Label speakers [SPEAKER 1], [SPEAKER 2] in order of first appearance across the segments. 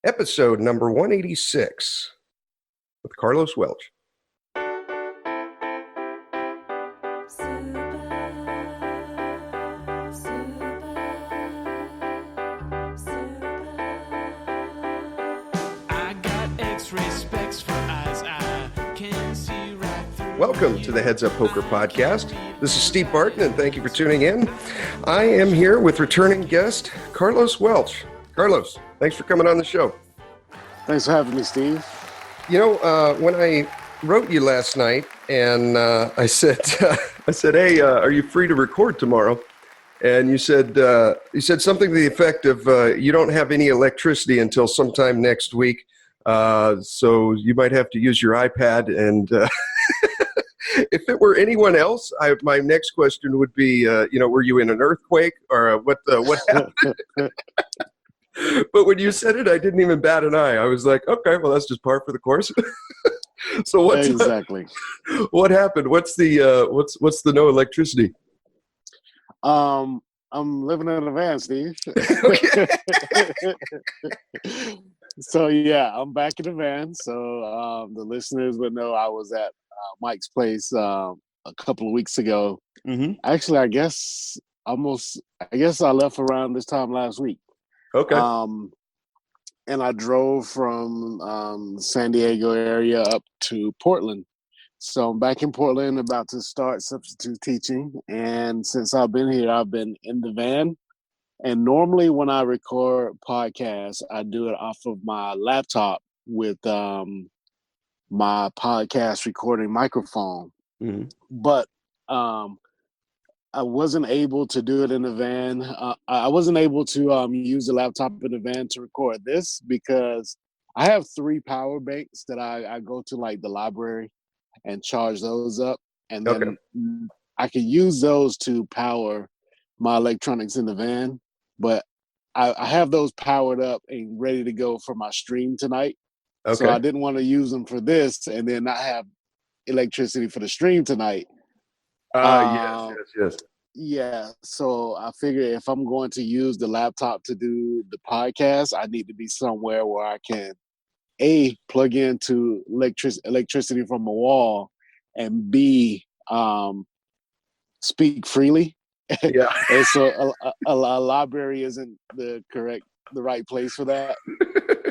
[SPEAKER 1] episode number 186 with Carlos Welch. Welcome to the Heads Up Poker Podcast. This is Steve Barton, and thank you for tuning in. I am here with returning guest Carlos Welch. Carlos, thanks for coming on the show.
[SPEAKER 2] Thanks for having me, Steve.
[SPEAKER 1] You know, when I wrote you last night, and I said, "Hey, are you free to record tomorrow?" And you said something to the effect of, "You don't have any electricity until sometime next week, so you might have to use your iPad." And if it were anyone else, my next question would be, were you in an earthquake or what happened? But when you said it, I didn't even bat an eye. I was like, okay, well, that's just par for the course. So what happened? What's the no electricity?
[SPEAKER 2] I'm living in a van, Steve. So yeah, I'm back in the van. So the listeners would know I was at Mike's place a couple of weeks ago. Mm-hmm. Actually, I guess I left around this time last week.
[SPEAKER 1] Okay.
[SPEAKER 2] And I drove from San Diego area up to Portland. So I'm back in Portland, about to start substitute teaching. And since I've been here, I've been in the van. And normally when I record podcasts, I do it off of my laptop with my podcast recording microphone. Mm-hmm. But I wasn't able to do it in the van. I wasn't able to use the laptop in the van to record this because I have 3 power banks that I go to like the library and charge those up. And then I can use those to power my electronics in the van. But I have those powered up and ready to go for my stream tonight. Okay. So I didn't want to use them for this and then not have electricity for the stream tonight.
[SPEAKER 1] Yes.
[SPEAKER 2] Yeah, so I figure if I'm going to use the laptop to do the podcast, I need to be somewhere where I can A, plug into electricity from a wall, and B, speak freely.
[SPEAKER 1] Yeah.
[SPEAKER 2] And so a library isn't the right place for that.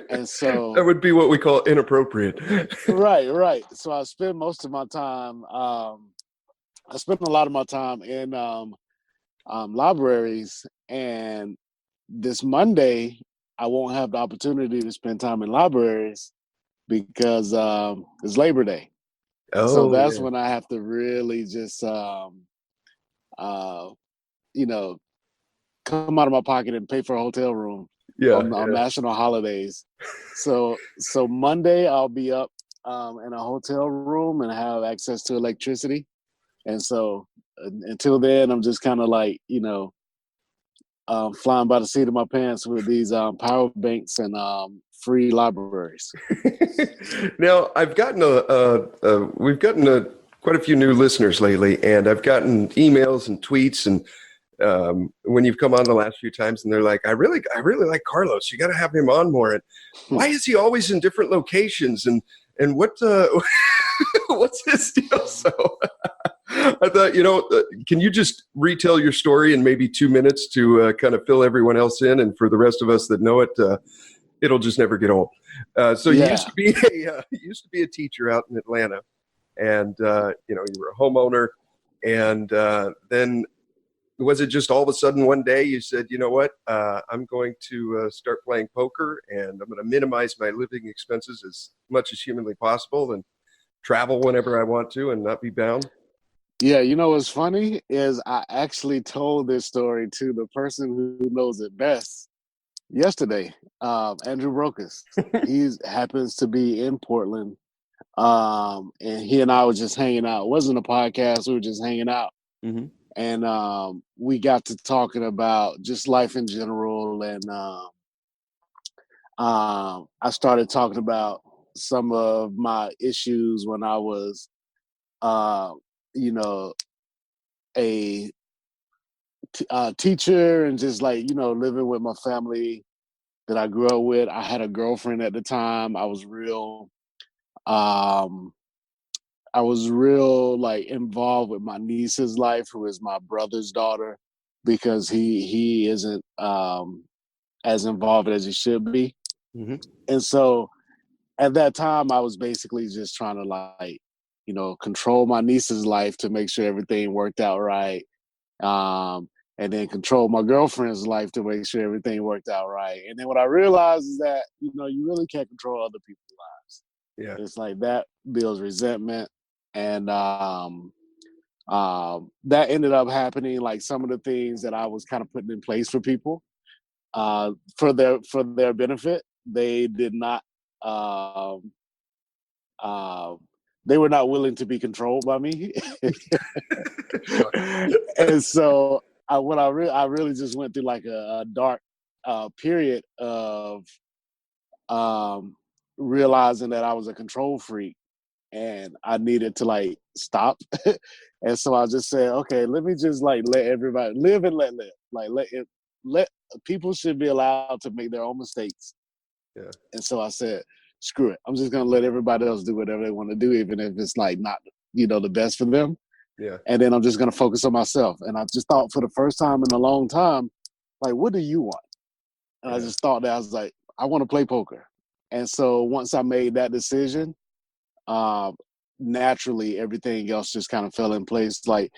[SPEAKER 2] And so
[SPEAKER 1] that would be what we call inappropriate.
[SPEAKER 2] Right. So I spend most of my time I spend a lot of my time in libraries, and this Monday I won't have the opportunity to spend time in libraries because it's Labor Day. So that's when I have to really just come out of my pocket and pay for a hotel room on national holidays. So Monday I'll be up in a hotel room and have access to electricity. And so until then, I'm just kind of like, flying by the seat of my pants with these power banks and free libraries.
[SPEAKER 1] Now, I've gotten we've gotten quite a few new listeners lately, and I've gotten emails and tweets and when you've come on the last few times, and they're like, I really like Carlos. You got to have him on more. And why is he always in different locations? And what what's his deal? So I thought, can you just retell your story in maybe 2 minutes to kind of fill everyone else in, and for the rest of us that know it, it'll just never get old. So you used to be a teacher out in Atlanta, and you were a homeowner, and then was it just all of a sudden one day you said, you know what, I'm going to start playing poker, and I'm going to minimize my living expenses as much as humanly possible, and travel whenever I want to, and not be bound?
[SPEAKER 2] Yeah, what's funny is I actually told this story to the person who knows it best yesterday, Andrew Brokus. He happens to be in Portland, and he and I were just hanging out. It wasn't a podcast, we were just hanging out. Mm-hmm. And we got to talking about just life in general, and I started talking about some of my issues when I was a teacher, and just like living with my family that I grew up with. I had a girlfriend at the time. Um, I was real like involved with my niece's life, who is my brother's daughter, because he isn't as involved as he should be.
[SPEAKER 1] Mm-hmm.
[SPEAKER 2] And so at that time, I was basically just trying to like, control my niece's life to make sure everything worked out right. And then control my girlfriend's life to make sure everything worked out right. And then what I realized is that, you really can't control other people's lives.
[SPEAKER 1] Yeah.
[SPEAKER 2] It's like that builds resentment. And that ended up happening. Like some of the things that I was kind of putting in place for people for their benefit, they did not um, uh, they were not willing to be controlled by me.
[SPEAKER 1] Sure.
[SPEAKER 2] And so I really just went through like a dark period of realizing that I was a control freak and I needed to like stop. And so I just said, okay, let me just like let everybody live and let live. Like let people should be allowed to make their own mistakes.
[SPEAKER 1] Yeah.
[SPEAKER 2] And so I said, screw it. I'm just gonna let everybody else do whatever they want to do, even if it's like not, the best for them.
[SPEAKER 1] Yeah.
[SPEAKER 2] And then I'm just gonna focus on myself. And I just thought for the first time in a long time, like, what do you want? And I just thought that I was like, I want to play poker. And so once I made that decision, naturally everything else just kind of fell in place. Like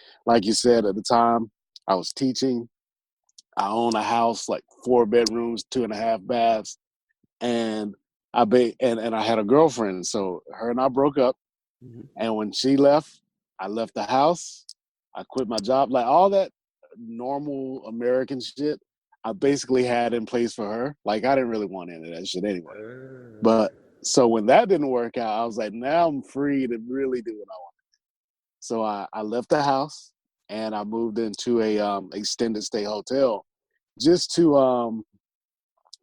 [SPEAKER 2] you said, at the time I was teaching. I own a house, like 4 bedrooms, 2.5 baths, and and I had a girlfriend. So her and I broke up,
[SPEAKER 1] Mm-hmm.
[SPEAKER 2] and when she left, I left the house. I quit my job, like all that normal American shit. I basically had in place for her. Like I didn't really want any of that shit anyway. But so when that didn't work out, I was like, now I'm free to really do what I want. So I left the house and I moved into a extended stay hotel just to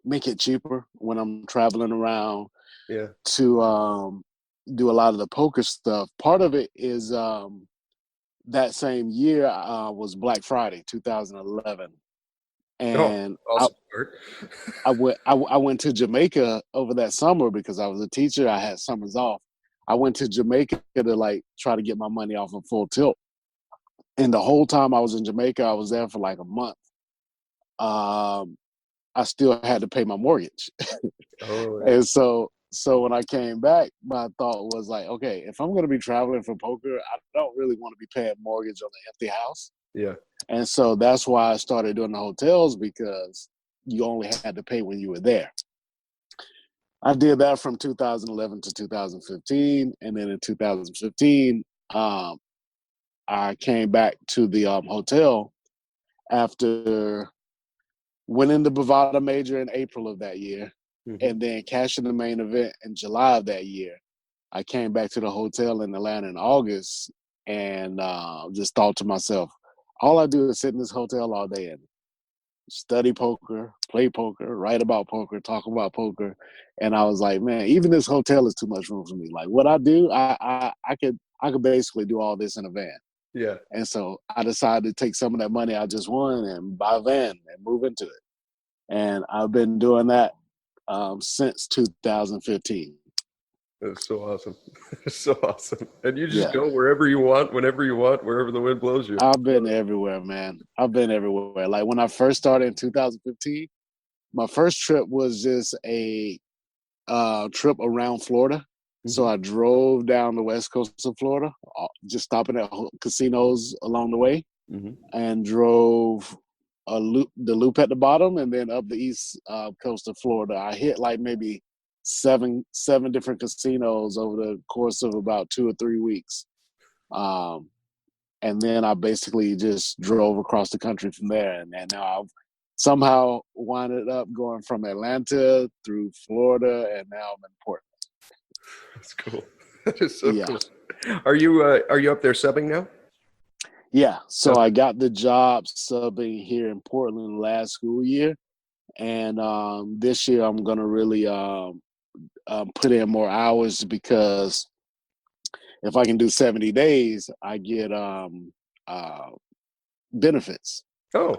[SPEAKER 2] make it cheaper when I'm traveling around
[SPEAKER 1] Yeah.
[SPEAKER 2] to do a lot of the poker stuff. Part of it is that same year was Black Friday, 2011,
[SPEAKER 1] Oh,
[SPEAKER 2] and
[SPEAKER 1] awesome start.
[SPEAKER 2] I went to Jamaica over that summer because I was a teacher. I had summers off. I went to Jamaica to like try to get my money off of Full Tilt, and the whole time I was in Jamaica, I was there for like a month. I still had to pay my mortgage.
[SPEAKER 1] Oh, yeah.
[SPEAKER 2] And so when I came back, my thought was like, okay, if I'm going to be traveling for poker, I don't really want to be paying mortgage on an empty house.
[SPEAKER 1] Yeah.
[SPEAKER 2] And so that's why I started doing the hotels, because you only had to pay when you were there. I did that from 2011 to 2015. And then in 2015, I came back to the hotel after winning the Bovada Major in April of that year,
[SPEAKER 1] Mm-hmm.
[SPEAKER 2] and then cashing the main event in July of that year. I came back to the hotel in Atlanta in August and just thought to myself, all I do is sit in this hotel all day and study poker, play poker, write about poker, talk about poker. And I was like, man, even this hotel is too much room for me. Like what I do, I could basically do all this in a van.
[SPEAKER 1] Yeah.
[SPEAKER 2] And so I decided to take some of that money I just won and buy a van and move into it. And I've been doing that since 2015.
[SPEAKER 1] That's so awesome. So awesome. And you just
[SPEAKER 2] Yeah,
[SPEAKER 1] go wherever you want, whenever you want, wherever the wind blows you.
[SPEAKER 2] I've been everywhere, man. I've been everywhere. Like when I first started in 2015, my first trip was just a trip around Florida. So
[SPEAKER 1] Mm-hmm.
[SPEAKER 2] I drove down the west coast of Florida, just stopping at casinos along the way,
[SPEAKER 1] Mm-hmm.
[SPEAKER 2] and drove the loop at the bottom, and then up the east coast of Florida. I hit like maybe seven different casinos over the course of about 2 or 3 weeks. And then I basically just drove across the country from there. And now I've somehow winded up going from Atlanta through Florida, and now I'm in Portland.
[SPEAKER 1] That's cool. That is so
[SPEAKER 2] Yeah.
[SPEAKER 1] cool. Are you up there subbing now?
[SPEAKER 2] Yeah. So I got the job subbing here in Portland last school year. And this year I'm going to really put in more hours, because if I can do 70 days, I get benefits.
[SPEAKER 1] Oh.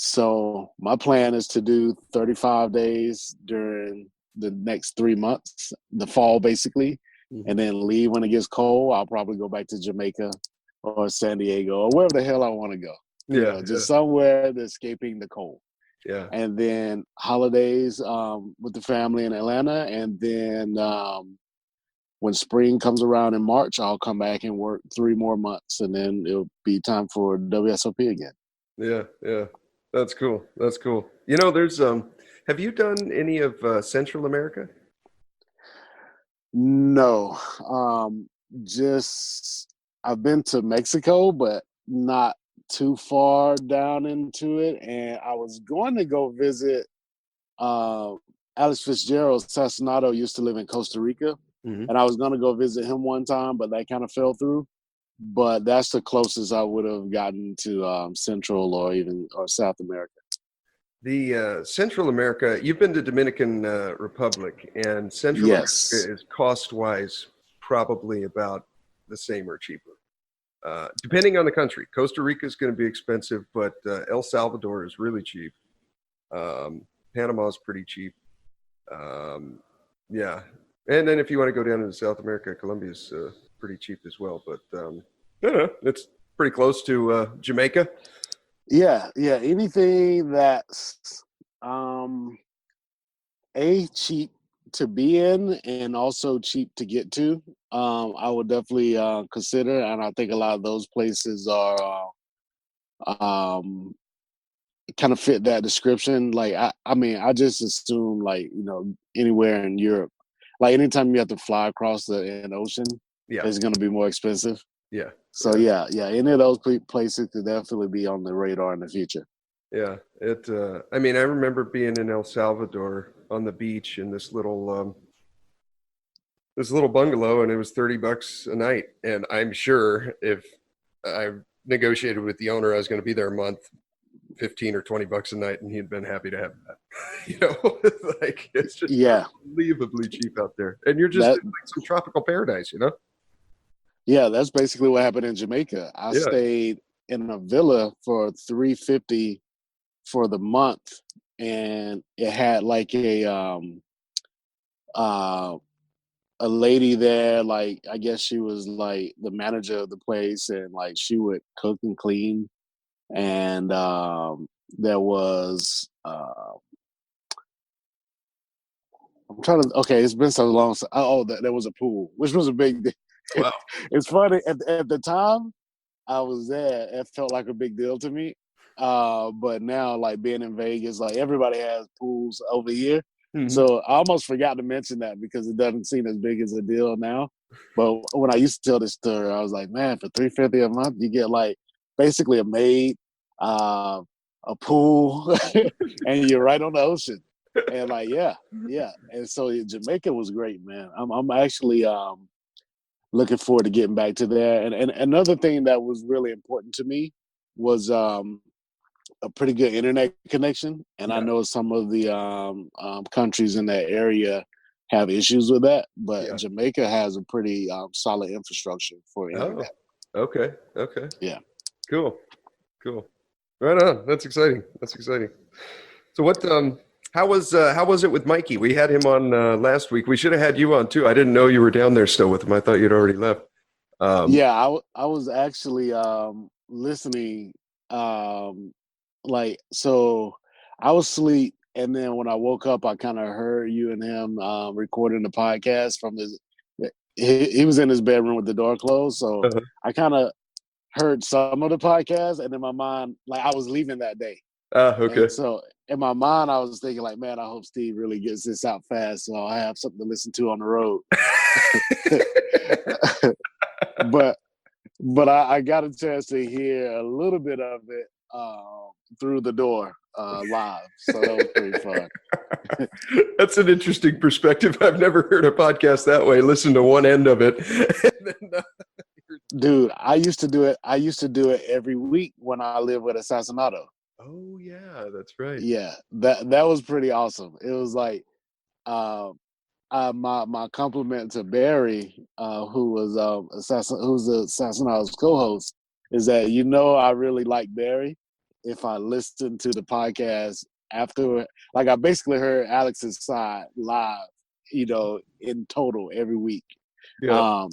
[SPEAKER 2] So my plan is to do 35 days during the next 3 months, the fall basically,
[SPEAKER 1] Mhm.
[SPEAKER 2] and then leave when it gets cold. I'll probably go back to Jamaica or San Diego or wherever the hell I want to go.
[SPEAKER 1] Yeah, yeah,
[SPEAKER 2] Just somewhere that's escaping the cold.
[SPEAKER 1] yeah.
[SPEAKER 2] And then holidays with the family in Atlanta, and then when spring comes around in March, I'll come back and work 3 more months, and then it'll be time for WSOP again.
[SPEAKER 1] Yeah, yeah. That's cool. That's cool. There's have you done any of Central America?
[SPEAKER 2] No, just I've been to Mexico, but not too far down into it. And I was going to go visit uh, Alex Fitzgerald. Sassonato used to live in Costa Rica,
[SPEAKER 1] Hmm.
[SPEAKER 2] and I was going to go visit him one time, but that kind of fell through. But that's the closest I would have gotten to Central or South America.
[SPEAKER 1] The Central America, you've been to Dominican Republic, and Central
[SPEAKER 2] Yes.
[SPEAKER 1] America is cost-wise probably about the same or cheaper, depending on the country. Costa Rica is going to be expensive, but El Salvador is really cheap. Panama is pretty cheap. Um, yeah, and then if you want to go down into South America, Colombia is pretty cheap as well. But I don't know, it's pretty close to Jamaica.
[SPEAKER 2] Yeah, yeah. Anything that's cheap to be in and also cheap to get to, I would definitely consider. And I think a lot of those places are kind of fit that description. Like I mean, I just assume like anywhere in Europe, like anytime you have to fly across an ocean,
[SPEAKER 1] Yeah,
[SPEAKER 2] it's going to be more expensive.
[SPEAKER 1] yeah,
[SPEAKER 2] So
[SPEAKER 1] yeah,
[SPEAKER 2] yeah, any of those places could definitely be on the radar in the future.
[SPEAKER 1] yeah. It. I mean, I remember being in El Salvador on the beach in this little bungalow, and it was $30 a night. And I'm sure if I negotiated with the owner, I was going to be there a month, 15 or $20 a night, and he'd been happy to have that. Like it's just
[SPEAKER 2] Yeah,
[SPEAKER 1] unbelievably cheap out there, and you're just
[SPEAKER 2] that
[SPEAKER 1] in like some tropical paradise.
[SPEAKER 2] yeah, that's basically what happened in Jamaica. I
[SPEAKER 1] Yeah.
[SPEAKER 2] stayed in a villa for $350 for the month, and it had like uh a lady there, like I guess she was like the manager of the place, and like she would cook and clean. And there was I'm trying to okay, it's been so long. There was a pool, which was a big deal.
[SPEAKER 1] Wow.
[SPEAKER 2] It's funny at the time I was there, it felt like a big deal to me. But now, like being in Vegas, like everybody has pools over here.
[SPEAKER 1] Hmm.
[SPEAKER 2] So I almost forgot to mention that because it doesn't seem as big as a deal now. But when I used to tell this story, I was like, man, for $350 a month, you get like basically a maid, uh, a pool, and you're right on the ocean. And like, yeah. And so Jamaica was great, man. I'm actually looking forward to getting back to there. And another thing that was really important to me was a pretty good internet connection. And I
[SPEAKER 1] Yeah.
[SPEAKER 2] know some of the countries in that area have issues with that, but
[SPEAKER 1] Yeah.
[SPEAKER 2] Jamaica has a pretty solid infrastructure for
[SPEAKER 1] Oh.
[SPEAKER 2] internet.
[SPEAKER 1] Okay. Okay.
[SPEAKER 2] Yeah.
[SPEAKER 1] Cool. Cool. Right on. That's exciting. That's exciting. So what? How was it with Mikey? We had him on last week. We should have had you on too. I didn't know you were down there still with him. I thought you'd already left. Um,
[SPEAKER 2] Yeah, I was actually listening. Um, so I was asleep, and then when I woke up, I kind of heard you and him recording the podcast from his. He was in his bedroom with the door closed, so
[SPEAKER 1] uh-huh.
[SPEAKER 2] I kind of heard some of the podcast, and in my mind, like I was leaving that day,
[SPEAKER 1] Okay.
[SPEAKER 2] and so in my mind, I was thinking like, man, I hope Steve really gets this out fast, so I have something to listen to on the road. but I got a chance to hear a little bit of it through the door live, so that was pretty fun.
[SPEAKER 1] That's an interesting perspective. I've never heard a podcast that way. Listen to one end of it. And then,
[SPEAKER 2] Dude, I used to do it. I used to do it every week when I lived with Assassinato.
[SPEAKER 1] oh yeah, that's right.
[SPEAKER 2] Yeah, that was pretty awesome. It was like uh, my compliment to Barry, who was who's the Assassinato's co-host, is that I really like Barry, if I listened to the podcast after, like I basically heard Alex's side live, in total every week.
[SPEAKER 1] Yeah.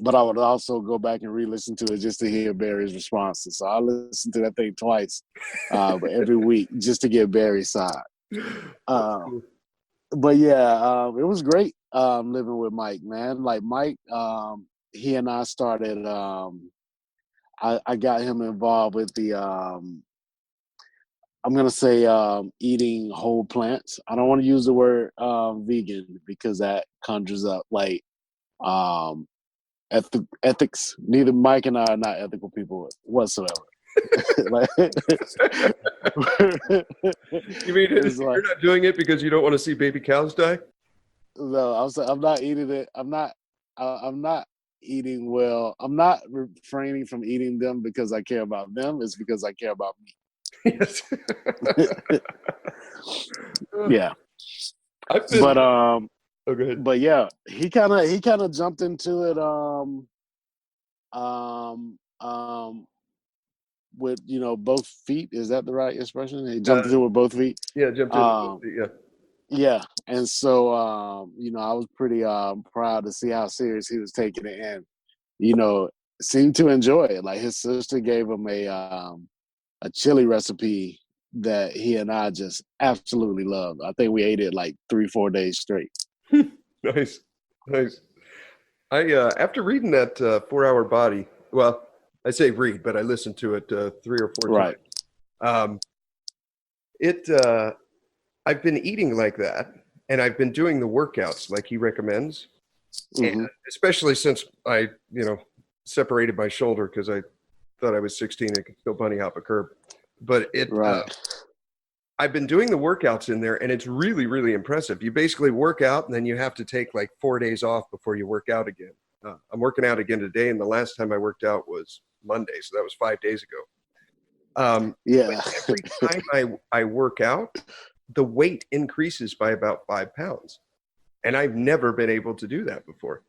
[SPEAKER 2] But I would also go back and re-listen to it just to hear Barry's responses. So I listened to that thing twice, but every week just to get Barry's side.
[SPEAKER 1] Cool.
[SPEAKER 2] But yeah, it was great living with Mike, man. Like Mike, he and I started. I got him involved with the. I'm gonna say eating whole plants. I don't want to use the word vegan because that conjures up like ethics. Neither Mike and I are not ethical people whatsoever. Like,
[SPEAKER 1] You mean
[SPEAKER 2] it's
[SPEAKER 1] you're
[SPEAKER 2] like,
[SPEAKER 1] not doing it because you don't want to see baby cows die?
[SPEAKER 2] no, I'm not eating it. I'm not eating well. I'm not refraining from eating them because I care about them. It's because I care about me.
[SPEAKER 1] Yes.
[SPEAKER 2] Yeah. But
[SPEAKER 1] oh, go ahead.
[SPEAKER 2] but yeah, he kind of jumped into it with both feet. Is that the right expression? He jumped into it with both feet.
[SPEAKER 1] Yeah, jumped in. Yeah.
[SPEAKER 2] Yeah, and so I was pretty proud to see how serious he was taking it, and seemed to enjoy it. Like his sister gave him a chili recipe that he and I just absolutely loved. I think we ate it like 3-4 days straight.
[SPEAKER 1] Nice. I after reading that 4-Hour Body, well, I say read, but I listened to it 3 or 4
[SPEAKER 2] Right.
[SPEAKER 1] times. I've been eating like that, and I've been doing the workouts like he recommends,
[SPEAKER 2] Mm-hmm.
[SPEAKER 1] and especially since I, separated my shoulder because I thought I was 16 and could still bunny hop a curb. But
[SPEAKER 2] Right.
[SPEAKER 1] I've been doing the workouts in there, and it's really, really impressive. You basically work out, and then you have to take like 4 days off before you work out again. I'm working out again today, and the last time I worked out was Monday, so that was 5 days ago.
[SPEAKER 2] Yeah.
[SPEAKER 1] Every time I work out, the weight increases by about 5 pounds. And I've never been able to do that before.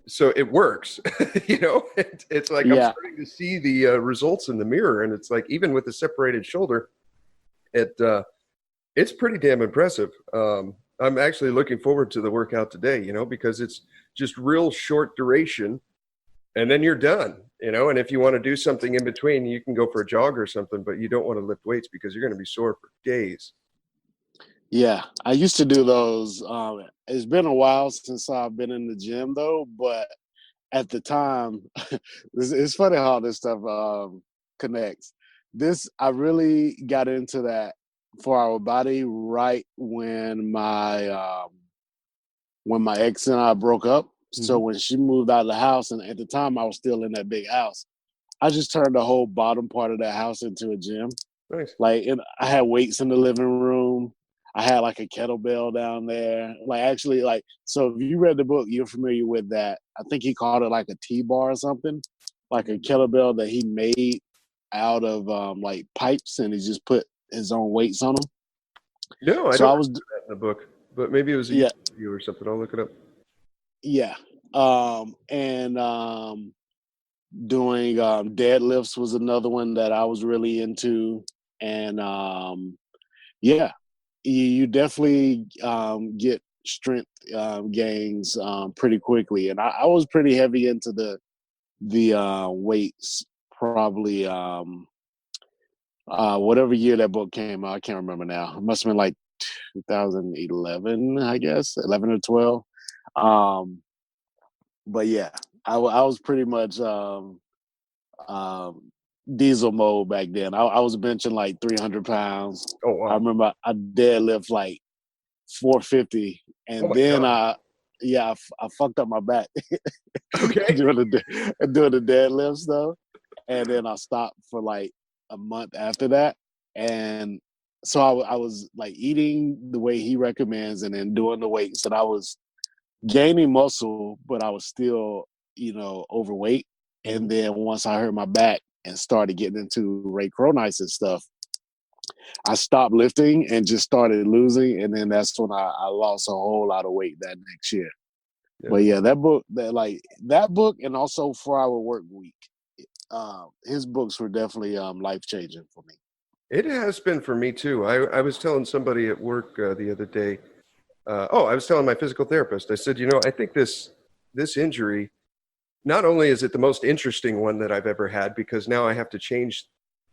[SPEAKER 1] So it works, it's like I'm starting to see the results in the mirror. And it's like, even with a separated shoulder, it's pretty damn impressive. I'm actually looking forward to the workout today, because it's just real short duration and then you're done, and if you want to do something in between, you can go for a jog or something, but you don't want to lift weights because you're going to be sore for days.
[SPEAKER 2] Yeah, I used to do those. It's been a while since I've been in the gym though, but at the time, it's funny how this stuff connects. I really got into that 4-Hour Body right when my ex and I broke up. Mm-hmm. So when she moved out of the house, and at the time I was still in that big house, I just turned the whole bottom part of that house into a gym.
[SPEAKER 1] Nice.
[SPEAKER 2] Like, I had weights in the living room. I had like a kettlebell down there. Like, actually, like, so if you read the book, you're familiar with that. I think he called it like a T-bar or something, like a kettlebell that he made out of like pipes, and he just put his own weights on them.
[SPEAKER 1] No, I don't remember that in the book, but maybe it was a YouTube video or something. I'll look it up.
[SPEAKER 2] Yeah. And doing deadlifts was another one that I was really into. And you definitely get strength gains pretty quickly. And I was pretty heavy into the weights probably whatever year that book came out. I can't remember now. It must have been like 2011, I guess, 11 or 12. But yeah, I was pretty much diesel mode back then. I was benching like 300 pounds.
[SPEAKER 1] Oh, wow.
[SPEAKER 2] I remember I deadlift like 450, and then I fucked up my back.
[SPEAKER 1] Okay.
[SPEAKER 2] doing the deadlifts though, and then I stopped for like a month after that, and so I was like eating the way he recommends, and then doing the weights, and I was gaining muscle, but I was still, overweight. And then once I hurt my back and started getting into Ray Cronice and stuff, I stopped lifting and just started losing. And then that's when I lost a whole lot of weight that next year. Yeah. But yeah, that book, and also 4-Hour Work Week. his books were definitely life changing for me.
[SPEAKER 1] It has been for me too. I was telling somebody at work the other day. I was telling my physical therapist. I said, I think this injury, not only is it the most interesting one that I've ever had, because now I have to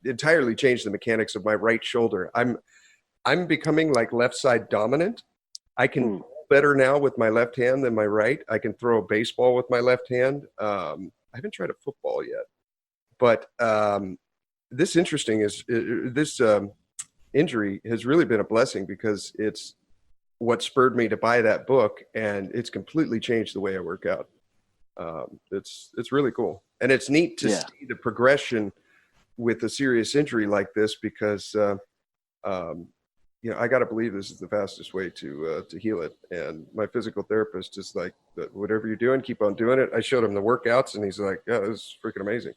[SPEAKER 1] entirely change the mechanics of my right shoulder. I'm becoming like left side dominant. I can better now with my left hand than my right. I can throw a baseball with my left hand. I haven't tried a football yet, but this injury has really been a blessing, because it's what spurred me to buy that book, and it's completely changed the way I work out. It's really cool, and it's neat to see the progression with a serious injury like this, because I got to believe this is the fastest way to heal it. And my physical therapist is like, whatever you're doing, keep on doing it. I showed him the workouts, and he's like, yeah, this is freaking amazing.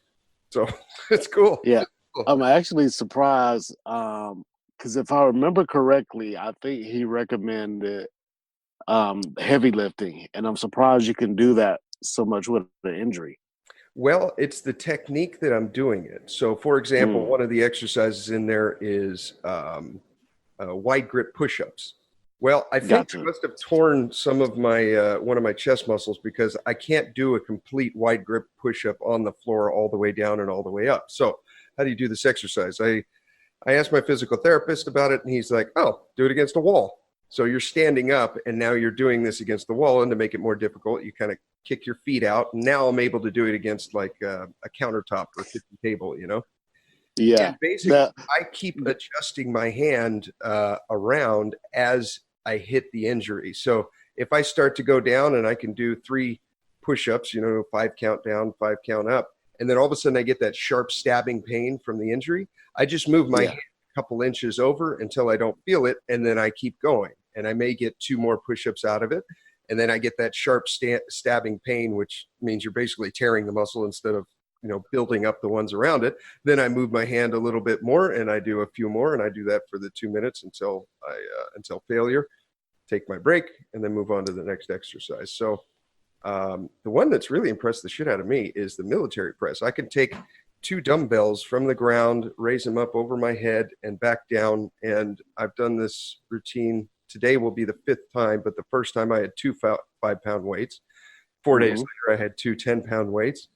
[SPEAKER 1] So it's cool.
[SPEAKER 2] Yeah. I'm actually surprised, because if I remember correctly, I think he recommended heavy lifting, and I'm surprised you can do that so much with the injury.
[SPEAKER 1] Well, it's the technique that I'm doing it. So, for example, one of the exercises in there is wide grip push-ups. Well, I think I must have torn some of my one of my chest muscles, because I can't do a complete wide grip push-up on the floor all the way down and all the way up. So how do you do this exercise? I asked my physical therapist about it, and he's like, oh, do it against a wall. So you're standing up, and now you're doing this against the wall, and to make it more difficult, you kind of kick your feet out. And now I'm able to do it against like a countertop or a kitchen table,
[SPEAKER 2] Yeah.
[SPEAKER 1] And basically, I keep adjusting my hand around as I hit the injury. So if I start to go down, and I can do 3 push-ups, 5 count down, 5 count up, and then all of a sudden I get that sharp stabbing pain from the injury, I just move my hand a couple inches over until I don't feel it, and then I keep going. And I may get 2 more push-ups out of it, and then I get that sharp stabbing pain, which means you're basically tearing the muscle instead of building up the ones around it. Then I move my hand a little bit more, and I do a few more, and I do that for the 2 minutes until failure. Take my break, and then move on to the next exercise. So the one that's really impressed the shit out of me is the military press. I can take 2 dumbbells from the ground, raise them up over my head and back down. And I've done this routine. Today will be the 5th time, but the first time I had 2 5-pound weights. 4 days later, I had 2 10-pound weights,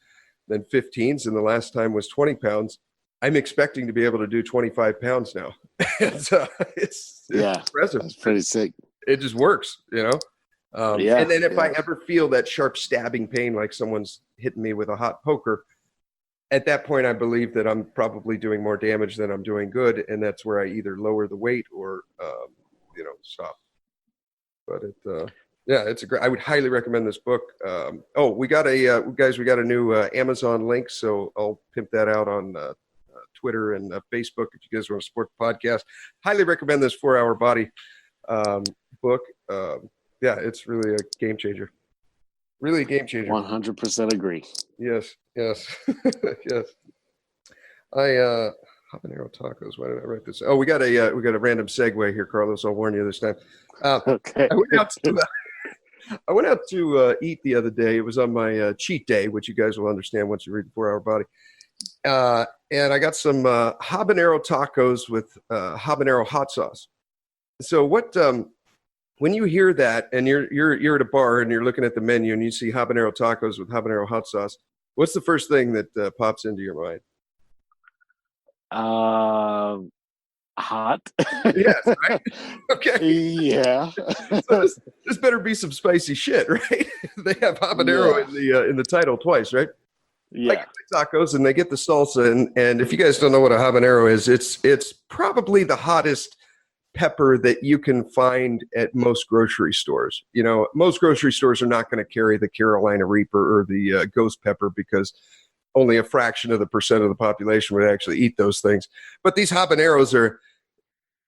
[SPEAKER 1] then 15s, and the last time was 20 pounds. I'm expecting to be able to do 25 pounds now. It's impressive.
[SPEAKER 2] That's pretty sick.
[SPEAKER 1] It just works, And then if I ever feel that sharp stabbing pain, like someone's hitting me with a hot poker, at that point, I believe that I'm probably doing more damage than I'm doing good. And that's where I either lower the weight or, stop. But it's a great, I would highly recommend this book. We got a new Amazon link. So I'll pimp that out on Twitter and Facebook if you guys want to support the podcast. Highly recommend this 4-Hour Body book. It's really a game changer. Really a game changer.
[SPEAKER 2] 100% agree.
[SPEAKER 1] Yes. Yes. Habanero tacos. Why did I write this? Oh, we got a random segue here, Carlos. I'll warn you this time.
[SPEAKER 2] Okay.
[SPEAKER 1] I went out to eat the other day. It was on my cheat day, which you guys will understand once you read the 4-Hour Body. And I got some habanero tacos with habanero hot sauce. So what? When you hear that, and you're at a bar and you're looking at the menu and you see habanero tacos with habanero hot sauce, what's the first thing that pops into your mind?
[SPEAKER 2] Hot.
[SPEAKER 1] Yes, right? Okay.
[SPEAKER 2] Yeah.
[SPEAKER 1] So this better be some spicy shit, right? They have habanero in the title twice, right?
[SPEAKER 2] Yeah.
[SPEAKER 1] I get the tacos and they get the salsa, and if you guys don't know what a habanero is, it's probably the hottest pepper that you can find at most grocery stores. Most grocery stores are not going to carry the Carolina Reaper or the ghost pepper, because only a fraction of the percent of the population would actually eat those things. But these habaneros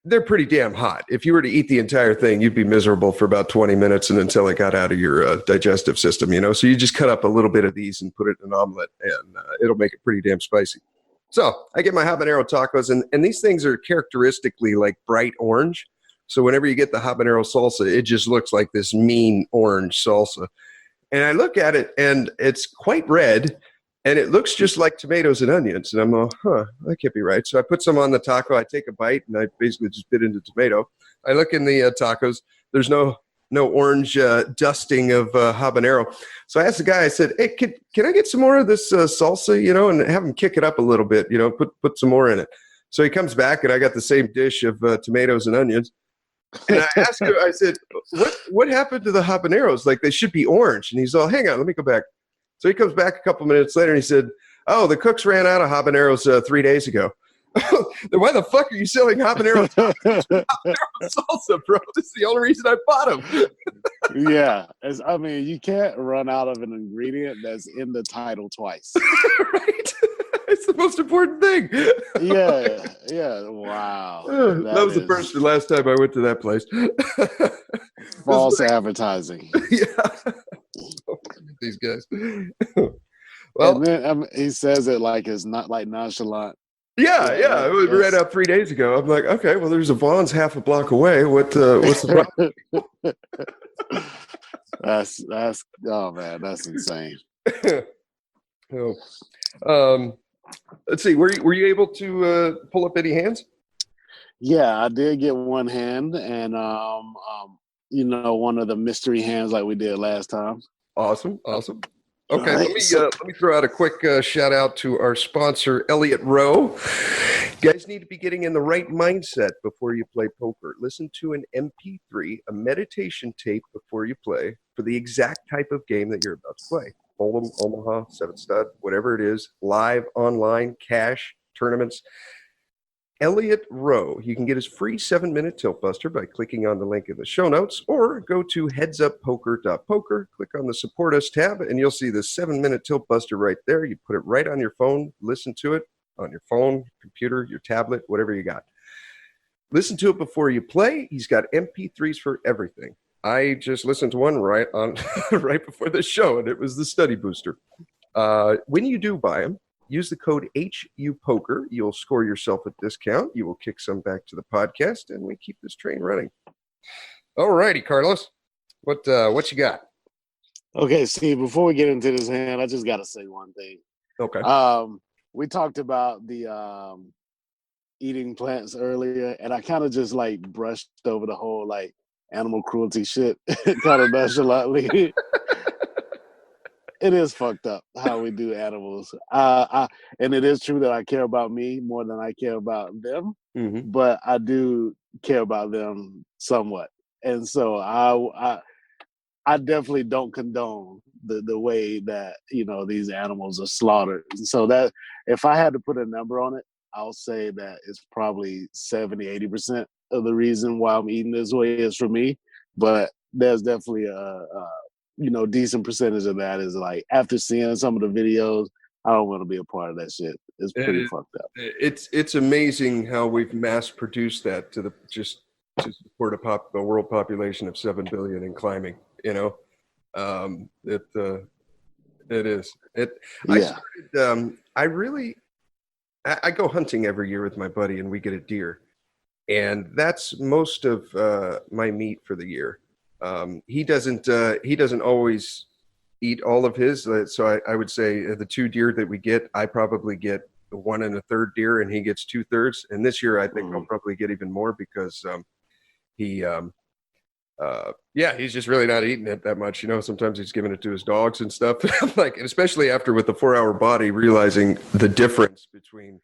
[SPEAKER 1] they're pretty damn hot. If you were to eat the entire thing, you'd be miserable for about 20 minutes and until it got out of your digestive system, So you just cut up a little bit of these and put it in an omelet, and it'll make it pretty damn spicy. So I get my habanero tacos, and these things are characteristically like bright orange. So whenever you get the habanero salsa, it just looks like this mean orange salsa. And I look at it, and it's quite red, and it looks just like tomatoes and onions. And I'm like, that can't be right. So I put some on the taco. I take a bite, and I basically just bit into tomato. I look in the tacos. There's no orange dusting of habanero. So I asked the guy, I said, hey, can I get some more of this salsa, and have him kick it up a little bit, put some more in it. So he comes back, and I got the same dish of tomatoes and onions. And I asked him, I said, what happened to the habaneros? Like, they should be orange. And he's all, hang on, let me go back. So he comes back a couple minutes later, and he said, oh, the cooks ran out of habaneros 3 days ago. Then why the fuck are you selling habanero salsa, bro? This is the only reason I bought them.
[SPEAKER 2] Yeah. You can't run out of an ingredient that's in the title twice.
[SPEAKER 1] Right? It's the most important thing.
[SPEAKER 2] Yeah. Wow.
[SPEAKER 1] That was the first and last time I went to that place.
[SPEAKER 2] False advertising.
[SPEAKER 1] Yeah. These guys. Well,
[SPEAKER 2] and then he says it like it's not like nonchalant.
[SPEAKER 1] Yeah. It was ran out 3 days ago. I'm like, okay, well, there's a Vaughn's half a block away. What's the problem?
[SPEAKER 2] That's oh man, that's insane.
[SPEAKER 1] Let's see. Were you able to pull up any hands?
[SPEAKER 2] Yeah, I did get one hand, and one of the mystery hands like we did last time.
[SPEAKER 1] Awesome. Okay, let me throw out a quick shout out to our sponsor, Elliot Roe. You guys need to be getting in the right mindset before you play poker. Listen to an MP3, a meditation tape before you play for the exact type of game that you're about to play. Hold'em, Omaha, 7-stud, whatever it is, live, online, cash, tournaments. Elliot Roe. You can get his free 7-minute tilt buster by clicking on the link in the show notes, or go to headsuppoker.poker, click on the support us tab, and you'll see the 7-minute tilt buster right there. You put it right on your phone, listen to it on your phone, computer, your tablet, whatever you got. Listen to it before you play. He's got MP3s for everything. I just listened to one right before the show, and it was the study booster. When you do buy them, use the code HUPOKER. You'll score yourself a discount. You will kick some back to the podcast, and we keep this train running. All righty, Carlos. What you got?
[SPEAKER 2] Okay, see, before we get into this hand, I just got to say one thing.
[SPEAKER 1] Okay.
[SPEAKER 2] We talked about the eating plants earlier, and I kind of just like brushed over the whole like animal cruelty shit kind of nonchalantly. It is fucked up how we do animals. And it is true that I care about me more than I care about them, but I do care about them somewhat. And so I definitely don't condone the way that, these animals are slaughtered. So that if I had to put a number on it, I'll say that it's probably 70-80% of the reason why I'm eating this way is for me. But there's definitely a decent percentage of that is like after seeing some of the videos, I don't want to be a part of that shit. It's pretty fucked up.
[SPEAKER 1] It's amazing how we've mass produced that to support a world population of 7 billion and climbing. It is. I go hunting every year with my buddy, and we get a deer, and that's most of my meat for the year. He doesn't always eat all of his. So I would say the 2 deer that we get, I probably get 1 1/3 deer, and he gets 2/3. And this year, I think I'll probably get even more because he's just really not eating it that much. Sometimes he's giving it to his dogs and stuff. And especially after with the 4-hour body, realizing the difference between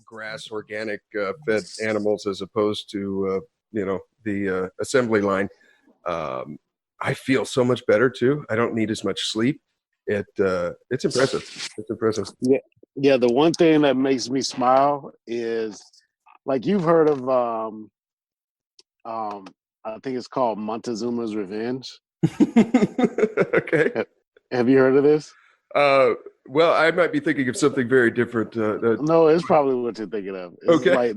[SPEAKER 1] grass, organic fed animals as opposed to the assembly line. I feel so much better too. I don't need as much sleep. It's impressive. It's impressive.
[SPEAKER 2] Yeah. The one thing that makes me smile is like you've heard of I think it's called Montezuma's Revenge.
[SPEAKER 1] Okay.
[SPEAKER 2] Have you heard of this?
[SPEAKER 1] Well, I might be thinking of something very different.
[SPEAKER 2] No, it's probably what you're thinking of. It's
[SPEAKER 1] okay.
[SPEAKER 2] Like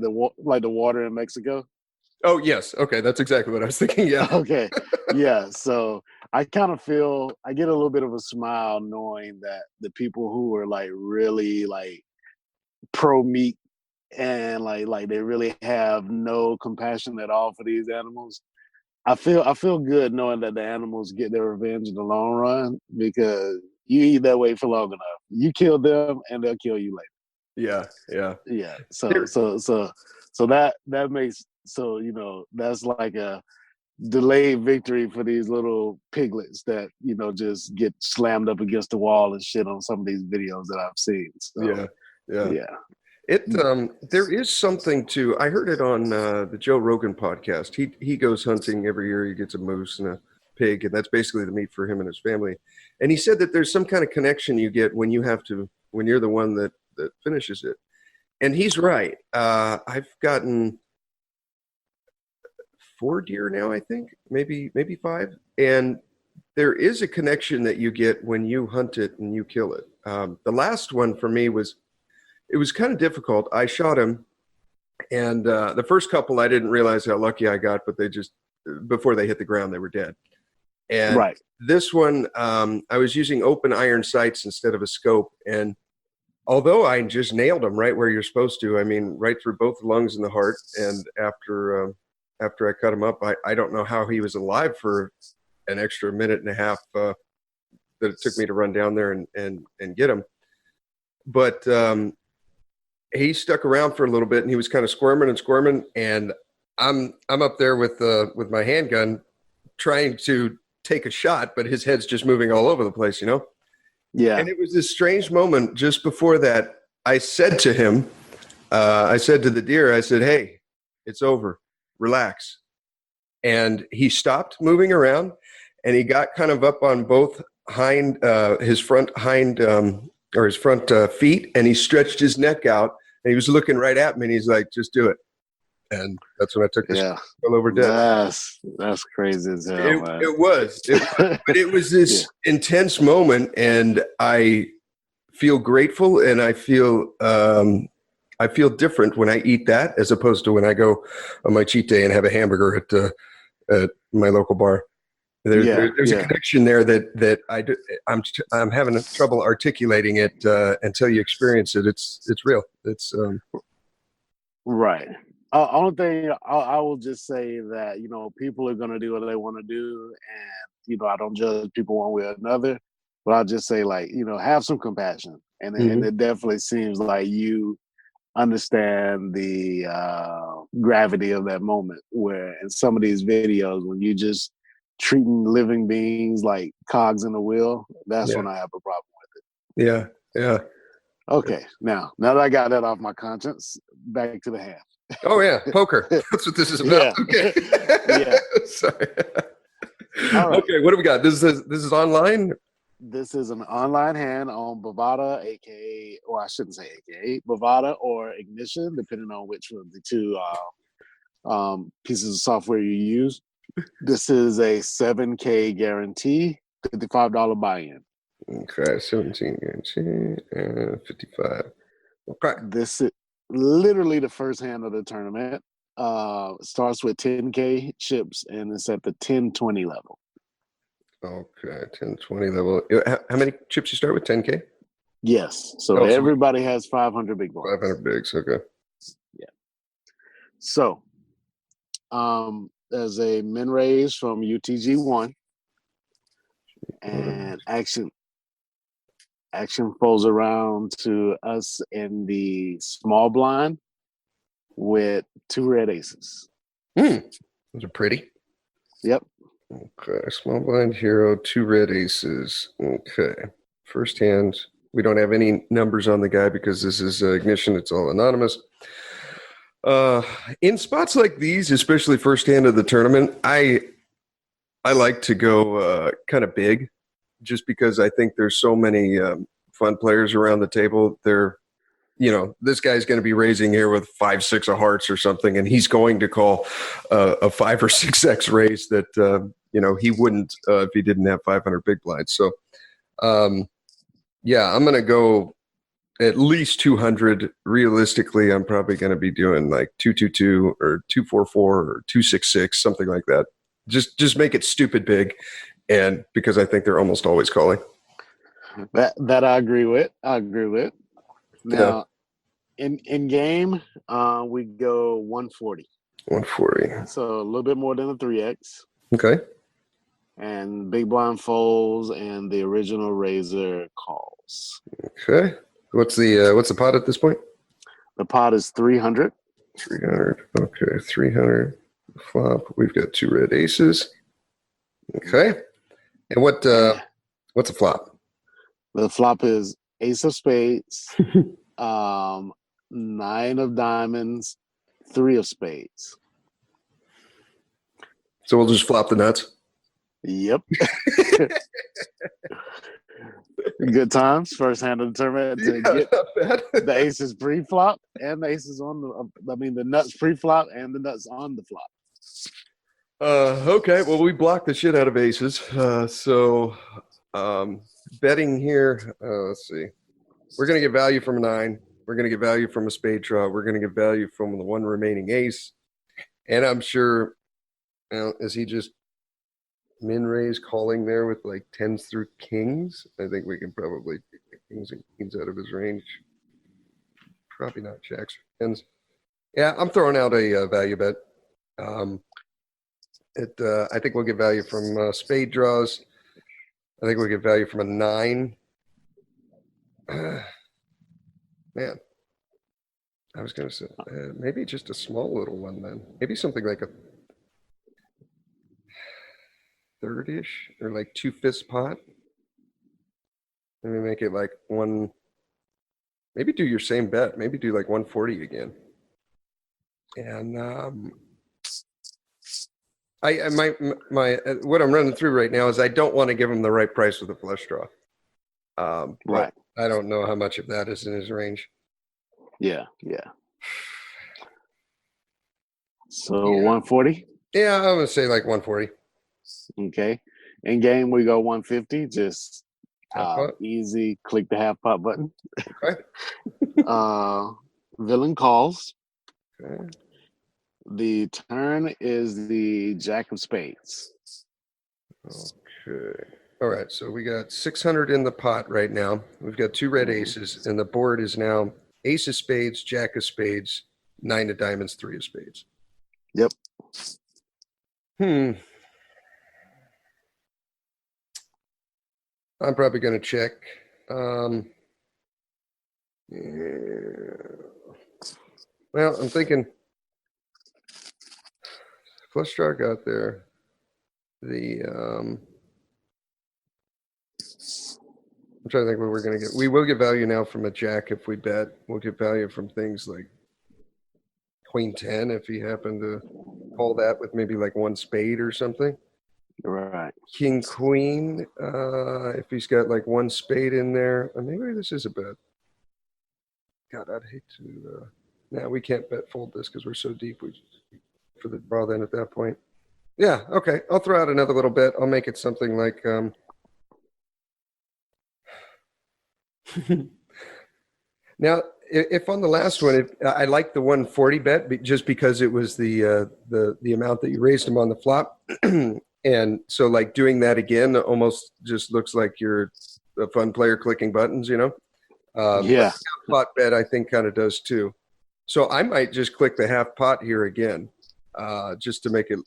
[SPEAKER 2] the water in Mexico.
[SPEAKER 1] Oh, yes. Okay. That's exactly what I was thinking. Yeah.
[SPEAKER 2] Okay. Yeah. So I kind of feel, I get a little bit of a smile knowing that the people who are like really like pro meat and like they really have no compassion at all for these animals. I feel good knowing that the animals get their revenge in the long run because, You eat that way for long enough. You kill them, and they'll kill you later.
[SPEAKER 1] Yeah, yeah.
[SPEAKER 2] Yeah.
[SPEAKER 1] There-
[SPEAKER 2] So that makes, that's like a delayed victory for these little piglets that just get slammed up against the wall and shit on some of these videos that I've seen. So
[SPEAKER 1] yeah, yeah.
[SPEAKER 2] yeah.
[SPEAKER 1] There is something to. I heard it on the Joe Rogan podcast. He goes hunting every year. He gets a moose and a pig, and that's basically the meat for him and his family. And he said that there's some kind of connection you get when you're the one that finishes it. And he's right. I've gotten 4 deer now, I think, maybe 5. And there is a connection that you get when you hunt it and you kill it. The last one for me was kind of difficult. I shot him, and the first couple I didn't realize how lucky I got, but they just, before they hit the ground, they were dead. And
[SPEAKER 2] Right.
[SPEAKER 1] this one, I was using open iron sights instead of a scope, and although I just nailed him right where you're supposed to, I mean, right through both the lungs and the heart. And after I cut him up, I don't know how he was alive for an extra minute and a half that it took me to run down there and get him. But he stuck around for a little bit, and he was kind of squirming, and I'm up there with my handgun trying to take a shot, but his head's just moving all over the place,
[SPEAKER 2] Yeah.
[SPEAKER 1] And it was this strange moment just before that. I said to him, I said to the deer, I said, "Hey, it's over. Relax." And he stopped moving around, and he got kind of up on both his front feet, and he stretched his neck out, and he was looking right at me, and he's like, "Just do it." And that's when I took the shot, fell over dead.
[SPEAKER 2] That's crazy as hell, man.
[SPEAKER 1] It was, but it was this intense moment, and I feel grateful, and I feel different when I eat that as opposed to when I go on my cheat day and have a hamburger at my local bar. There's a connection there that I'm having trouble articulating it until you experience it. It's real. It's
[SPEAKER 2] right. Only thing I will just say that people are gonna do what they want to do, and I don't judge people one way or another. But I'll just say, have some compassion, and it definitely seems like you understand the gravity of that moment. Where in some of these videos, when you just treating living beings like cogs in the wheel, that's when I have a problem with
[SPEAKER 1] it. Yeah.
[SPEAKER 2] Okay, now that I got that off my conscience, back to the hand.
[SPEAKER 1] Oh yeah, poker. That's what this is about. Okay.
[SPEAKER 2] Yeah.
[SPEAKER 1] Sorry.
[SPEAKER 2] Right.
[SPEAKER 1] Okay, what do we got? This is online.
[SPEAKER 2] This is an online hand on Bovada, aka, or I shouldn't say aka, Bovada or Ignition, depending on which of the two pieces of software you use. This is a 7K guarantee, $55 buy-in.
[SPEAKER 1] Okay, 17 guarantee and 55. Okay.
[SPEAKER 2] This is literally the first hand of the tournament. Starts with 10K chips, and it's at the 10-20 level.
[SPEAKER 1] Okay, 10-20 level. How many chips you start with? 10K?
[SPEAKER 2] Yes. So everybody has 500 big balls.
[SPEAKER 1] 500 bigs. Okay.
[SPEAKER 2] Yeah. So, there's a min raise from UTG1, and action folds around to us in the small blind with 2 red aces.
[SPEAKER 1] Those are pretty.
[SPEAKER 2] Yep.
[SPEAKER 1] Okay, small blind hero, 2 red aces. Okay, first hand. We don't have any numbers on the guy because this is Ignition. It's all anonymous. In spots like these, especially first hand of the tournament, I like to go kind of big, just because I think there's so many fun players around the table. This guy's going to be raising here with 5-6 of hearts or something, and he's going to call a 5 or 6x raise that he wouldn't if he didn't have 500 big blinds. So, I'm going to go at least 200. Realistically, I'm probably going to be doing like 222 or 244 or 266, something like that. Just make it stupid big, and because I think they're almost always calling.
[SPEAKER 2] That I agree with. Now, in game, we go 140.
[SPEAKER 1] 140.
[SPEAKER 2] So a little bit more than a 3x.
[SPEAKER 1] Okay.
[SPEAKER 2] and big blind folds, and the original razor calls.
[SPEAKER 1] Okay. What's the pot at this point?
[SPEAKER 2] The pot is 300.
[SPEAKER 1] 300. Okay, 300 flop. We've got 2 red aces. Okay. And what's a flop?
[SPEAKER 2] The flop is ace of spades, 9 of diamonds, 3 of spades.
[SPEAKER 1] So we'll just flop the nuts.
[SPEAKER 2] Yep. Good times. First hand of the tournament to get
[SPEAKER 1] not bad.
[SPEAKER 2] the aces pre-flop and the aces on the nuts pre-flop and the nuts on the flop.
[SPEAKER 1] Okay. Well, we blocked the shit out of aces. So betting here. Let's see. We're going to get value from a 9. We're going to get value from a spade draw. We're going to get value from the one remaining ace. And I'm sure, is he just min raise calling there with like 10s through kings? I think we can probably take the kings and queens out of his range. Probably not jacks or 10s. Yeah, I'm throwing out a value bet. I think we'll get value from spade draws. I think we'll get value from a 9. Man, I was going to say maybe just a small little one then. Maybe something like a 3rd-ish or like 2/5 pot. Maybe make it like one. Maybe do your same bet. Maybe do like 140 again. And what I'm running through right now is I don't want to give him the right price with a flush draw.
[SPEAKER 2] Right.
[SPEAKER 1] I don't know how much of that is in his range.
[SPEAKER 2] Yeah. So 140?
[SPEAKER 1] Yeah, I'm going to say like 140.
[SPEAKER 2] Okay. In game, we go 150. Just
[SPEAKER 1] Half pot?
[SPEAKER 2] easy. Click the half pot button.
[SPEAKER 1] Okay.
[SPEAKER 2] Villain calls.
[SPEAKER 1] Okay.
[SPEAKER 2] The turn is the jack of spades.
[SPEAKER 1] Okay. All right. So we got 600 in the pot right now. We've got 2 red aces, and the board is now ace of spades, jack of spades, 9 of diamonds, 3 of spades.
[SPEAKER 2] Yep.
[SPEAKER 1] I'm probably going to check. Yeah. Well, I'm thinking flush draw got there. I'm trying to think what we're going to get. We will get value now from a jack if we bet. We'll get value from things like queen 10 if he happened to call that with maybe like 1 spade or something.
[SPEAKER 2] Right.
[SPEAKER 1] King queen, if he's got like 1 spade in there. Maybe this is a bet. God, I'd hate to. Now we can't bet fold this because we're so deep. We just for the draw then at that point. Yeah, okay. I'll throw out another little bit. I'll make it something like now, if on the last one, I like the 140 bet just because it was the amount that you raised him on the flop, and so like doing that again almost just looks like you're a fun player clicking buttons,
[SPEAKER 2] Yeah.
[SPEAKER 1] Half pot bet I think kind of does too. So I might just click the half pot here again, just to make it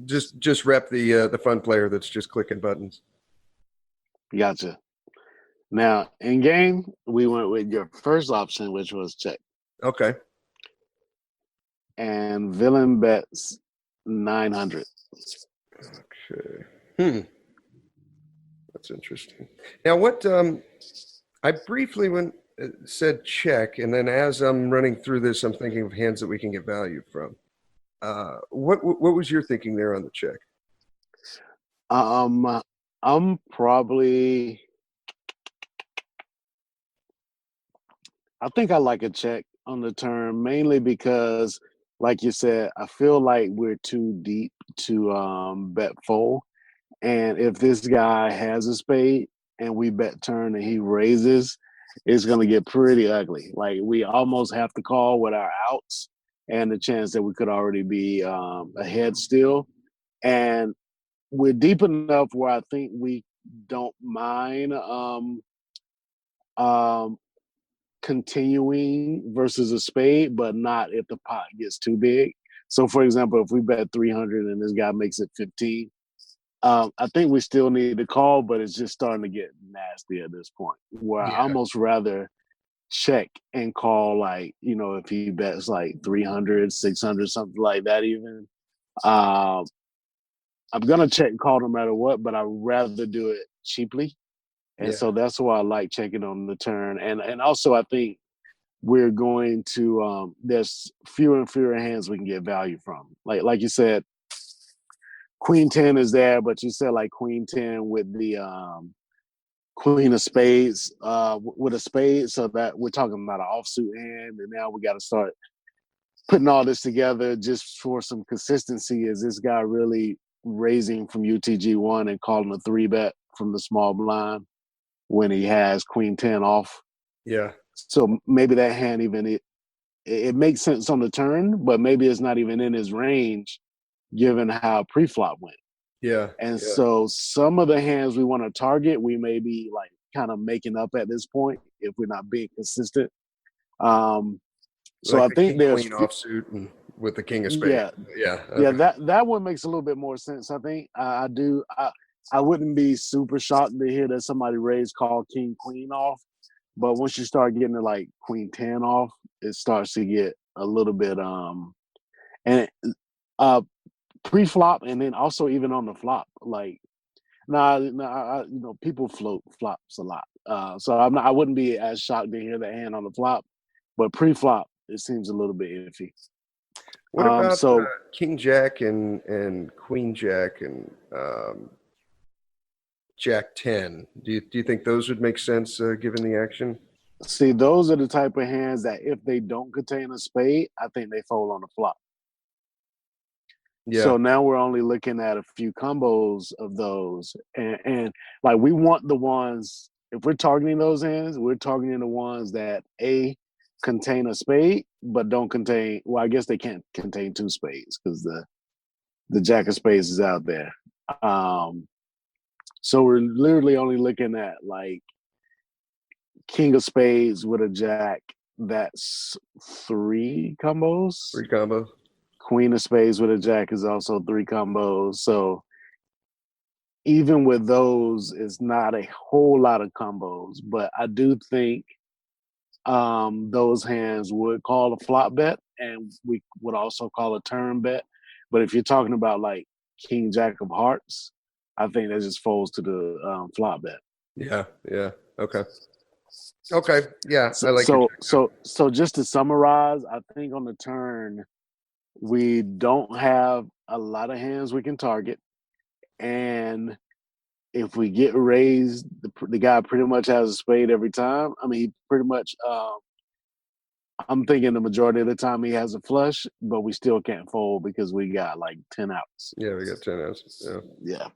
[SPEAKER 1] just rep the fun player that's just clicking buttons.
[SPEAKER 2] Gotcha. Now, in game, we went with your first option, which was check.
[SPEAKER 1] Okay.
[SPEAKER 2] And villain bets 900.
[SPEAKER 1] Okay. That's interesting. Now, what I briefly said check, and then as I'm running through this, I'm thinking of hands that we can get value from. What was your thinking there on the check?
[SPEAKER 2] I'm probably. I think I like a check on the turn, mainly because, like you said, I feel like we're too deep to bet fold. And if this guy has a spade and we bet turn and he raises, it's going to get pretty ugly. Like we almost have to call with our outs and the chance that we could already be ahead still. And we're deep enough where I think we don't mind continuing versus a spade, but not if the pot gets too big. So, for example, if we bet 300 and this guy makes it 15, I think we still need to call, but it's just starting to get nasty at this point. Where I
[SPEAKER 1] Yeah.
[SPEAKER 2] almost rather check and call, like, if he bets like 300, 600, something like that even. Um, I'm gonna check and call no matter what, but I'd rather do it cheaply. And
[SPEAKER 1] Yeah.
[SPEAKER 2] so that's why I like checking on the turn. And also I think we're going to there's fewer and fewer hands we can get value from. Like you said, Queen 10 is there, but you said like Queen 10 with the Queen of Spades, with a spade, so that we're talking about an offsuit hand, and now we got to start putting all this together just for some consistency. Is this guy really raising from UTG1 and calling a 3-bet from the small blind when he has Queen 10 off?
[SPEAKER 1] Yeah.
[SPEAKER 2] So maybe that hand it makes sense on the turn, but maybe it's not even in his range given how pre-flop went.
[SPEAKER 1] Yeah.
[SPEAKER 2] And
[SPEAKER 1] Yeah.
[SPEAKER 2] so some of the hands we want to target, we may be like kind of making up at this point if we're not being consistent. So
[SPEAKER 1] Like
[SPEAKER 2] I
[SPEAKER 1] the
[SPEAKER 2] think
[SPEAKER 1] king
[SPEAKER 2] there's,
[SPEAKER 1] queen offsuit and with the king of spades.
[SPEAKER 2] yeah,
[SPEAKER 1] Yeah.
[SPEAKER 2] yeah,
[SPEAKER 1] Okay.
[SPEAKER 2] that one makes a little bit more sense. I think I do. I wouldn't be super shocked to hear that somebody raised call king queen off, but once you start getting to like Queen 10 off, it starts to get a little bit and uh pre-flop, and then also even on the flop. Like people float flops a lot. So I wouldn't be as shocked to hear that hand on the flop, but pre-flop it seems a little bit iffy.
[SPEAKER 1] What about
[SPEAKER 2] So
[SPEAKER 1] king jack and queen jack and jack 10? Do you think those would make sense given the action?
[SPEAKER 2] see, those are the type of hands that if they don't contain a spade, I think they fold on the flop.
[SPEAKER 1] Yeah.
[SPEAKER 2] So now we're only looking at a few combos of those, and like we want the ones. If we're targeting those hands, we're targeting the ones that contain a spade, but don't contain. Well, I guess they can't contain two spades because the jack of spades is out there. So we're literally only looking at like king of spades with a jack. That's 3 combos.
[SPEAKER 1] Free combo.
[SPEAKER 2] Queen of spades with a jack is also 3 combos. So even with those, it's not a whole lot of combos. But I do think those hands would call a flop bet, and we would also call a turn bet. But if you're talking about like king jack of hearts, I think that just folds to the flop bet.
[SPEAKER 1] Yeah. Yeah. Okay. Okay. Yeah.
[SPEAKER 2] So,
[SPEAKER 1] I like your
[SPEAKER 2] so
[SPEAKER 1] check.
[SPEAKER 2] so so just to summarize, I think on the turn we don't have a lot of hands we can target, and if we get raised, the guy pretty much has a spade every time. I mean, he pretty much. I'm thinking the majority of the time he has a flush, but we still can't fold because we got like 10 outs.
[SPEAKER 1] Yeah, we got 10 ounces. Yeah.
[SPEAKER 2] Yeah.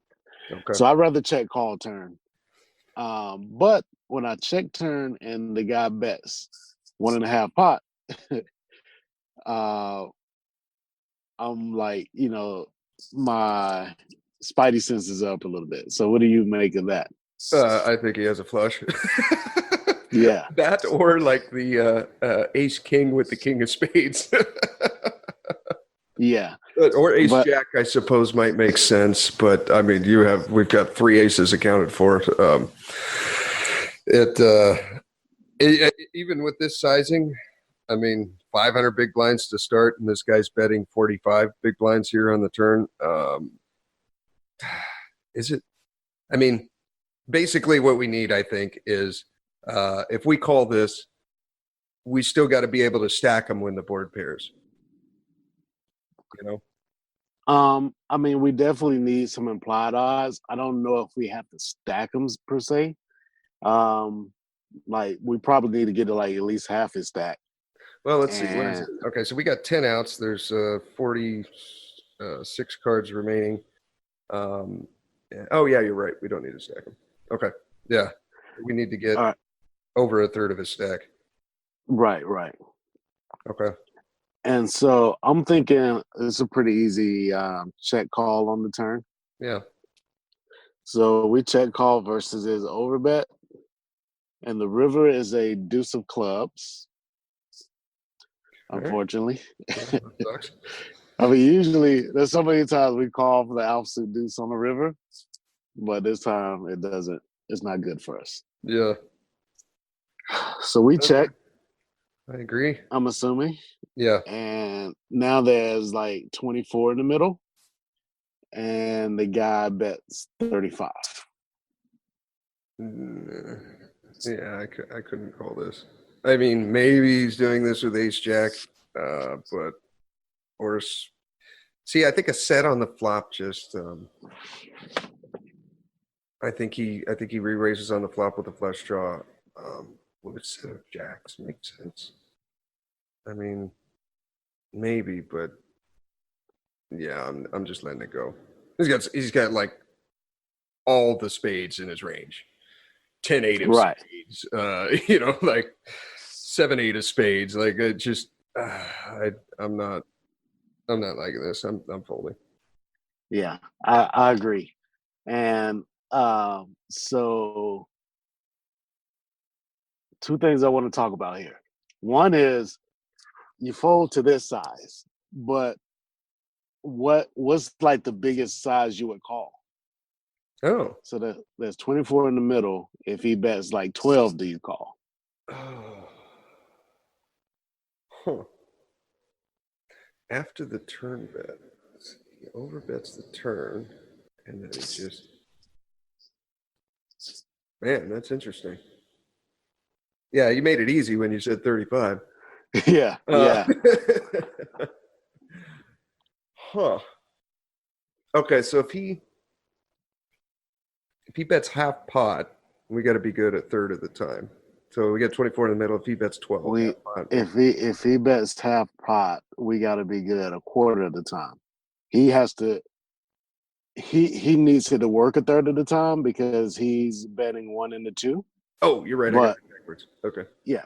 [SPEAKER 1] Okay.
[SPEAKER 2] So I'd rather check call turn. But when I check turn and the guy bets 1.5 pot, I'm like, my spidey senses up a little bit. So what do you make of that?
[SPEAKER 1] I think he has a flush.
[SPEAKER 2] Yeah.
[SPEAKER 1] That or like the ace king with the king of spades.
[SPEAKER 2] Yeah.
[SPEAKER 1] Or ace
[SPEAKER 2] But
[SPEAKER 1] jack, I suppose, might make sense. But I mean, we've got 3 aces accounted for. Even with this sizing, I mean, 500 big blinds to start, and this guy's betting 45 big blinds here on the turn. Is it? I mean, basically what we need, I think, is if we call this, we still got to be able to stack them when the board pairs.
[SPEAKER 2] I mean, we definitely need some implied odds. I don't know if we have to stack them per se. Like we probably need to get to like at least half his stack.
[SPEAKER 1] Well, let's see. What is
[SPEAKER 2] And
[SPEAKER 1] it? Okay, so we got 10 outs. There's 46 cards remaining. Oh, yeah, you're right. We don't need to stack them. Okay. Yeah. We need to get over a third of his stack.
[SPEAKER 2] Right.
[SPEAKER 1] Okay.
[SPEAKER 2] And so I'm thinking it's a pretty easy check call on the turn.
[SPEAKER 1] Yeah.
[SPEAKER 2] So we check call versus his overbet. And the river is a deuce of clubs, unfortunately.
[SPEAKER 1] That sucks.
[SPEAKER 2] I mean, usually there's so many times we call for the opposite deuce on the river, but this time it doesn't. It's not good for us.
[SPEAKER 1] Yeah.
[SPEAKER 2] So we check.
[SPEAKER 1] I agree.
[SPEAKER 2] I'm assuming,
[SPEAKER 1] Yeah.
[SPEAKER 2] and now there's like 24 in the middle, and the guy bets 35.
[SPEAKER 1] Yeah, I couldn't call this. I mean, maybe he's doing this with ace jack, but see, I think a set on the flop just. I think he re-raises on the flop with a flush draw. With a set of jacks makes sense. I mean, maybe, but yeah, I'm just letting it go. He's got like all the spades in his range. 10-8 of
[SPEAKER 2] Right.
[SPEAKER 1] spades, like 7-8 of spades. Like it just, I'm not liking this. I'm folding.
[SPEAKER 2] Yeah, I agree. And so two things I want to talk about here. One is you fold to this size, but what's like the biggest size you would call?
[SPEAKER 1] Oh.
[SPEAKER 2] So there's 24 in the middle. If he bets like 12, do you call?
[SPEAKER 1] Oh. Huh. After the turn bet, he overbets the turn, and then he just, man, that's interesting. Yeah, you made it easy when you said 35.
[SPEAKER 2] Yeah, yeah.
[SPEAKER 1] Huh. Okay, so if he bets half pot, we got to be good a third of the time. So we get 24 in the middle. If he bets 12,
[SPEAKER 2] if he bets half pot, we got to be good a quarter of the time. He has to. He needs to work a third of the time because he's betting 1 and 2.
[SPEAKER 1] Oh, you're right. I got it backwards. Okay.
[SPEAKER 2] Yeah.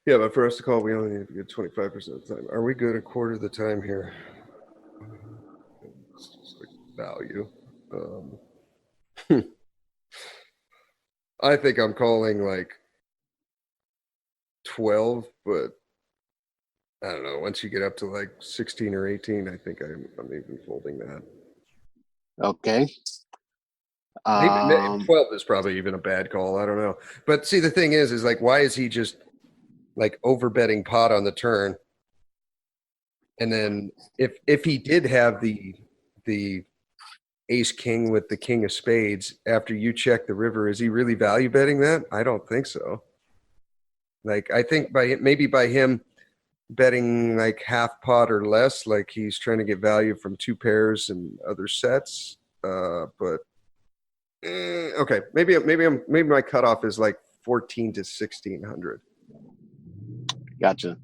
[SPEAKER 1] Yeah, but for us to call, we only need to get 25% of the time. Are we good a quarter of the time here? It's just like value. I think I'm calling like 12, but I don't know. Once you get up to like 16 or 18, I think I'm even folding that.
[SPEAKER 2] Okay.
[SPEAKER 1] Maybe 12 is probably even a bad call. I don't know. But see, the thing is like, why is he just like over betting pot on the turn? And then if he did have the ace king with the king of spades after you check the river, is he really value betting that? I don't think so. Like, I think maybe by him betting like half pot or less, like he's trying to get value from two pairs and other sets. But okay, maybe my cutoff is like 14 to 1600.
[SPEAKER 2] Gotcha.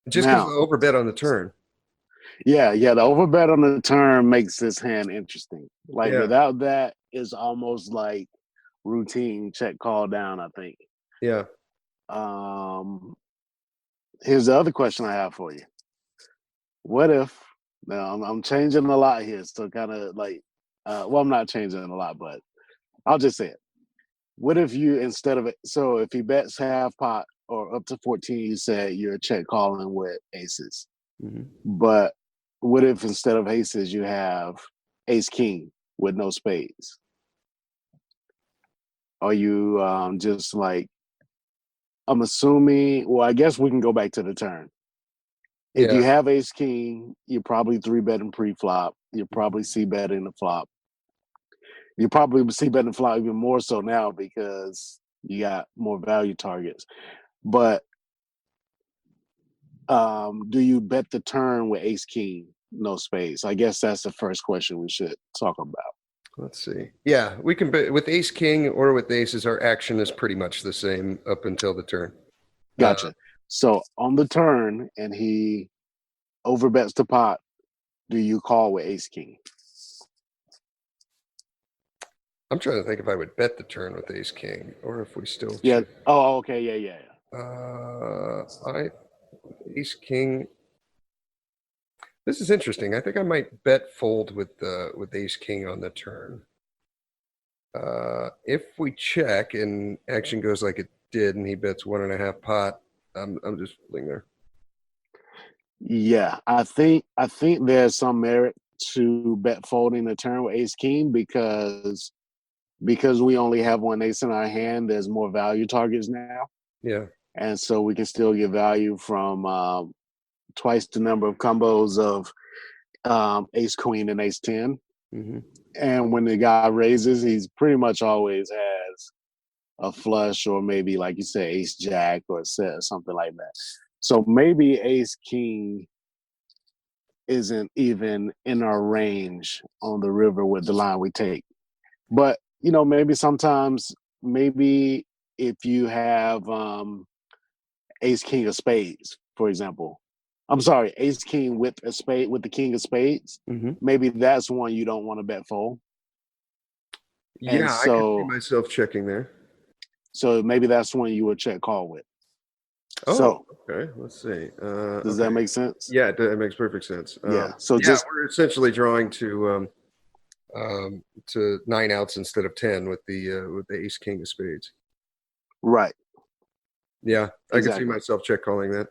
[SPEAKER 1] Just because of the overbet on the turn.
[SPEAKER 2] Yeah, the overbet on the turn makes this hand interesting. Like without that, it's almost like routine check call down, I think.
[SPEAKER 1] Yeah.
[SPEAKER 2] Here's the other question I have for you. What if now I'm changing a lot here, so kind of like I'm not changing a lot, but I'll just say it. What if you instead of it, so if he bets half pot or up to 14, you said you're check calling with aces.
[SPEAKER 1] Mm-hmm.
[SPEAKER 2] But what if instead of aces you have ace king with no spades? Are you just like, I'm assuming, well, I guess we can go back to the turn. If you have ace king, you're probably 3-betting pre-flop. You're probably c-betting the flop. You probably c-betting the flop even more so now because you got more value targets. But do you bet the turn with ace king, no spades? I guess that's the first question we should talk about.
[SPEAKER 1] Let's see. Yeah, we can bet with ace king or with aces. Our action is pretty much the same up until the turn.
[SPEAKER 2] Gotcha. So on the turn, and he overbets the pot, do you call with ace king?
[SPEAKER 1] I'm trying to think if I would bet the turn with ace king or if we still.
[SPEAKER 2] Yeah. Oh, okay. Yeah.
[SPEAKER 1] Ace king. This is interesting. I think I might bet fold with ace king on the turn. If we check and action goes like it did, and he bets 1.5 pot, I'm just folding there.
[SPEAKER 2] Yeah, I think there's some merit to bet folding the turn with ace king because we only have one ace in our hand. There's more value targets now,
[SPEAKER 1] Yeah.
[SPEAKER 2] and so we can still get value from twice the number of combos of ace queen and ace 10.
[SPEAKER 1] Hmm.
[SPEAKER 2] And when the guy raises, he's pretty much always has a flush or maybe, like you say, ace jack or a set or something like that. So maybe ace king isn't even in our range on the river with the line we take. But, maybe sometimes, maybe if you have ace king of spades, for example. I'm sorry, ace king with a spade with the king of spades.
[SPEAKER 1] Hmm.
[SPEAKER 2] Maybe that's one you don't want to bet fold. And
[SPEAKER 1] Yeah, I could see
[SPEAKER 2] so
[SPEAKER 1] myself checking there.
[SPEAKER 2] so maybe that's one you would check call with.
[SPEAKER 1] Oh,
[SPEAKER 2] So
[SPEAKER 1] okay. Let's see.
[SPEAKER 2] does
[SPEAKER 1] Okay.
[SPEAKER 2] that make sense?
[SPEAKER 1] Yeah, that makes perfect sense.
[SPEAKER 2] Yeah. So
[SPEAKER 1] Yeah,
[SPEAKER 2] just
[SPEAKER 1] we're essentially drawing to nine outs instead of 10 with the ace king of spades.
[SPEAKER 2] right.
[SPEAKER 1] Yeah, I could see
[SPEAKER 2] Exactly.
[SPEAKER 1] myself check calling that.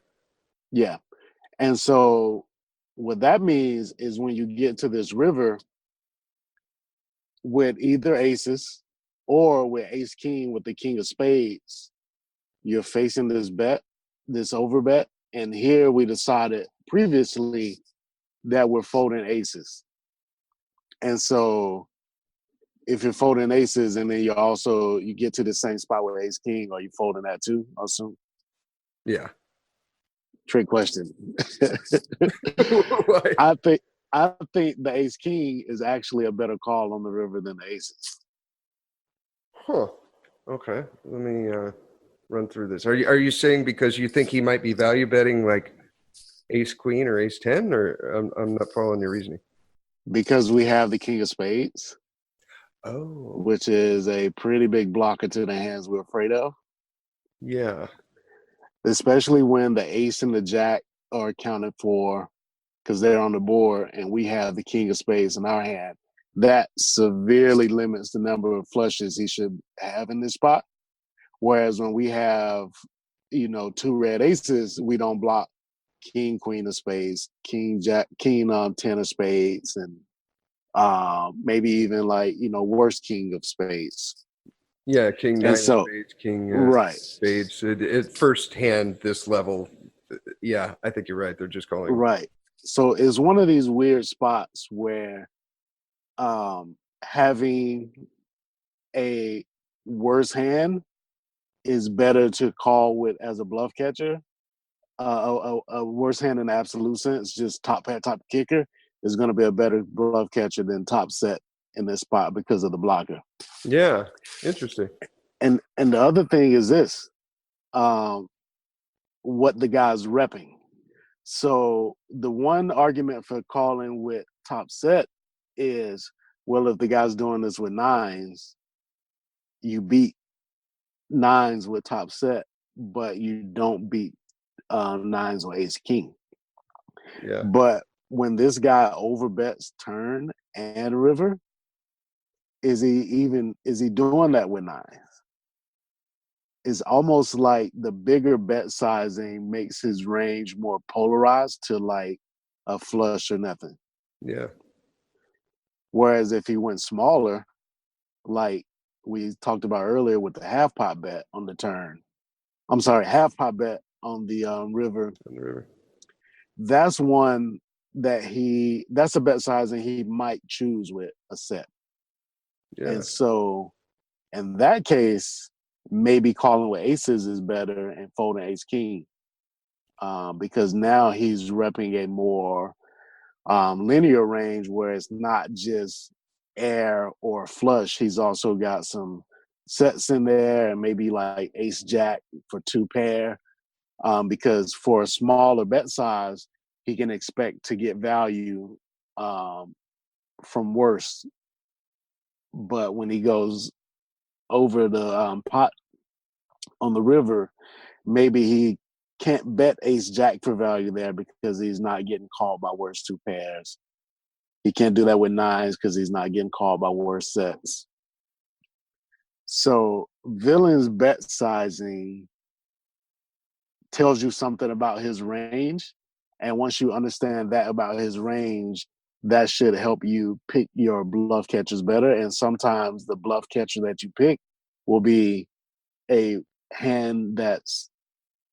[SPEAKER 2] Yeah. And so what that means is when you get to this river with either aces or with ace king with the king of spades, you're facing this bet, this over bet. And here we decided previously that we're folding aces. And so if you're folding aces and then you get to the same spot with ace king, are you folding that too? Awesome.
[SPEAKER 1] Yeah.
[SPEAKER 2] Trick question.
[SPEAKER 1] Why?
[SPEAKER 2] I think I think the ace king is actually a better call on the river than the aces.
[SPEAKER 1] Huh. Okay. Let me run through this. Are you saying because you think he might be value betting like ace queen or ace 10, or I'm not following your reasoning?
[SPEAKER 2] Because we have the king of spades,
[SPEAKER 1] Oh,
[SPEAKER 2] which is a pretty big blocker to the hands we're afraid of,
[SPEAKER 1] yeah.
[SPEAKER 2] especially when the ace and the jack are accounted for because they're on the board and we have the king of spades in our hand. That severely limits the number of flushes he should have in this spot. Whereas when we have, two red aces, we don't block king, queen of spades, king, jack, king, 10 of spades, and maybe even like, worst king of spades.
[SPEAKER 1] Yeah, king
[SPEAKER 2] And
[SPEAKER 1] nine of
[SPEAKER 2] so,
[SPEAKER 1] spades, king
[SPEAKER 2] right,
[SPEAKER 1] spades. At first hand, this level, yeah, I think you're right. They're just calling.
[SPEAKER 2] right. So it's one of these weird spots where having a worse hand is better to call with as a bluff catcher. A worse hand in the absolute sense, just top hat, top kicker, is going to be a better bluff catcher than top set in this spot because of the blocker.
[SPEAKER 1] Yeah, interesting.
[SPEAKER 2] And the other thing is this, um, what the guy's repping. So the one argument for calling with top set is, well, if the guy's doing this with nines, you beat nines with top set, but you don't beat nines or ace king.
[SPEAKER 1] Yeah,
[SPEAKER 2] But when this guy overbets turn and river, is he doing that with nines? It's almost like the bigger bet sizing makes his range more polarized to like a flush or nothing.
[SPEAKER 1] yeah,
[SPEAKER 2] Whereas if he went smaller, like we talked about earlier with the half pot bet on the turn, I'm sorry, half pot bet on the river,
[SPEAKER 1] on the river.
[SPEAKER 2] that's one that's a bet sizing he might choose with a set.
[SPEAKER 1] Yeah,
[SPEAKER 2] And so in that case, maybe calling with aces is better and folding ace king, because now he's repping a more linear range where it's not just air or flush. He's also got some sets in there and maybe like ace jack for two pair, because for a smaller bet size, he can expect to get value um, from worse. But when he goes over the pot on the river, maybe he can't bet ace jack for value there because he's not getting called by worse two pairs. He can't do that with nines because he's not getting called by worse sets. So villain's bet sizing tells you something about his range, And once you understand that about his range, that should help you pick your bluff catchers better. And sometimes the bluff catcher that you pick will be a hand that's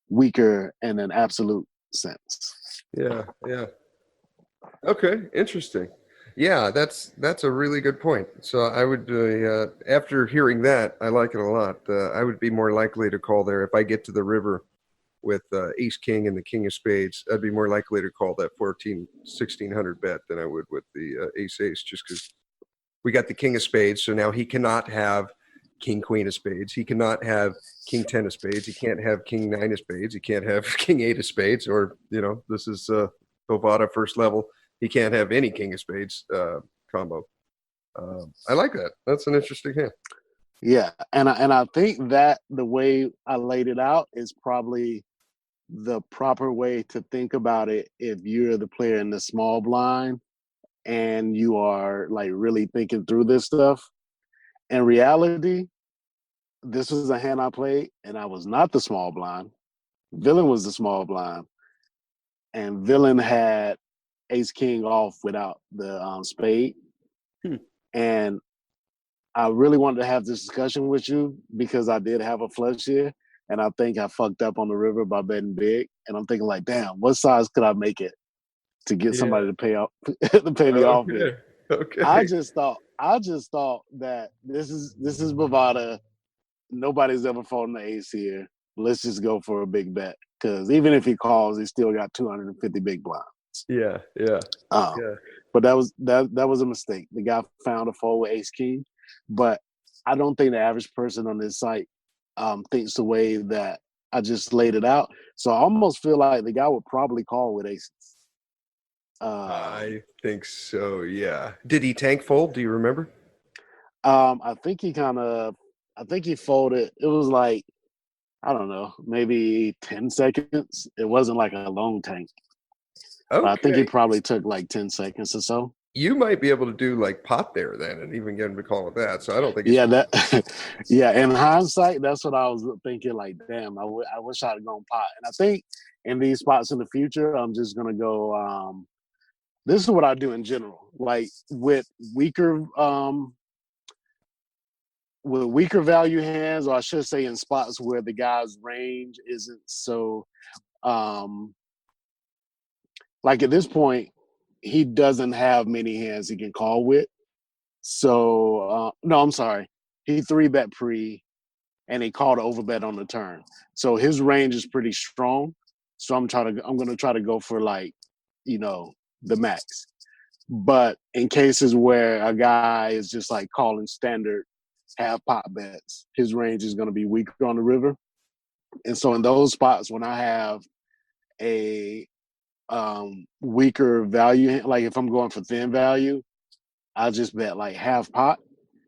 [SPEAKER 2] weaker in an absolute sense.
[SPEAKER 1] Yeah, yeah. Okay, interesting. Yeah, that's a really good point. So I would, after hearing that, I like it a lot. I would be more likely to call there if I get to the river with Ace King and the King of Spades. I'd be more likely to call that 1600 bet than I would with the Ace Ace, just because we got the King of Spades. So now he cannot have King Queen of Spades. He cannot have King 10 of Spades. He can't have King 9 of Spades. He can't have King 8 of Spades. Or, this is Bovada first level. He can't have any King of Spades combo. I like that. That's an interesting hand.
[SPEAKER 2] Yeah, and I think that the way I laid it out is probably the proper way to think about it if you're the player in the small blind and you are like really thinking through this stuff. In reality, this was a hand I played, and I was not the small blind. Villain was the small blind, and Villain had Ace King off without the spade. And I really wanted to have this discussion with you because I did have a flush here, and I think I fucked up on the river by betting big. And I'm thinking like, damn, what size could I make it to get somebody to pay off to pay me off here?
[SPEAKER 1] Okay.
[SPEAKER 2] I just thought that this is Bovada. Nobody's ever folding the ace here. Let's just go for a big bet, because even if he calls, he still got 250 big blinds.
[SPEAKER 1] Yeah.
[SPEAKER 2] But that was a mistake. The guy found a fold with Ace King, but I don't think the average person on this site thinks the way that I just laid it out. So I almost feel like the guy would probably call with aces.
[SPEAKER 1] I think so. Yeah. Did he tank fold? Do you remember?
[SPEAKER 2] I think he folded. It was like, I don't know, maybe 10 seconds. It wasn't like a long tank.
[SPEAKER 1] Okay.
[SPEAKER 2] But I think he probably took like 10 seconds or so.
[SPEAKER 1] You might be able to do like pot there then and even get him to call it that. So I don't think
[SPEAKER 2] in hindsight, that's what I was thinking, like, damn, I wish I'd gone pot. And I think in these spots in the future, I'm just going to go, this is what I do in general. Like with weaker value hands, or I should say in spots where the guy's range isn't so like at this point, he doesn't have many hands he can call with. So no, I'm sorry. He 3-bet pre and he called an overbet on the turn. So his range is pretty strong. So I'm gonna try to go for like, the max. But in cases where a guy is just like calling standard half pot bets, his range is going to be weaker on the river. And so in those spots, when I have a weaker value, like if I'm going for thin value, I just bet like half pot,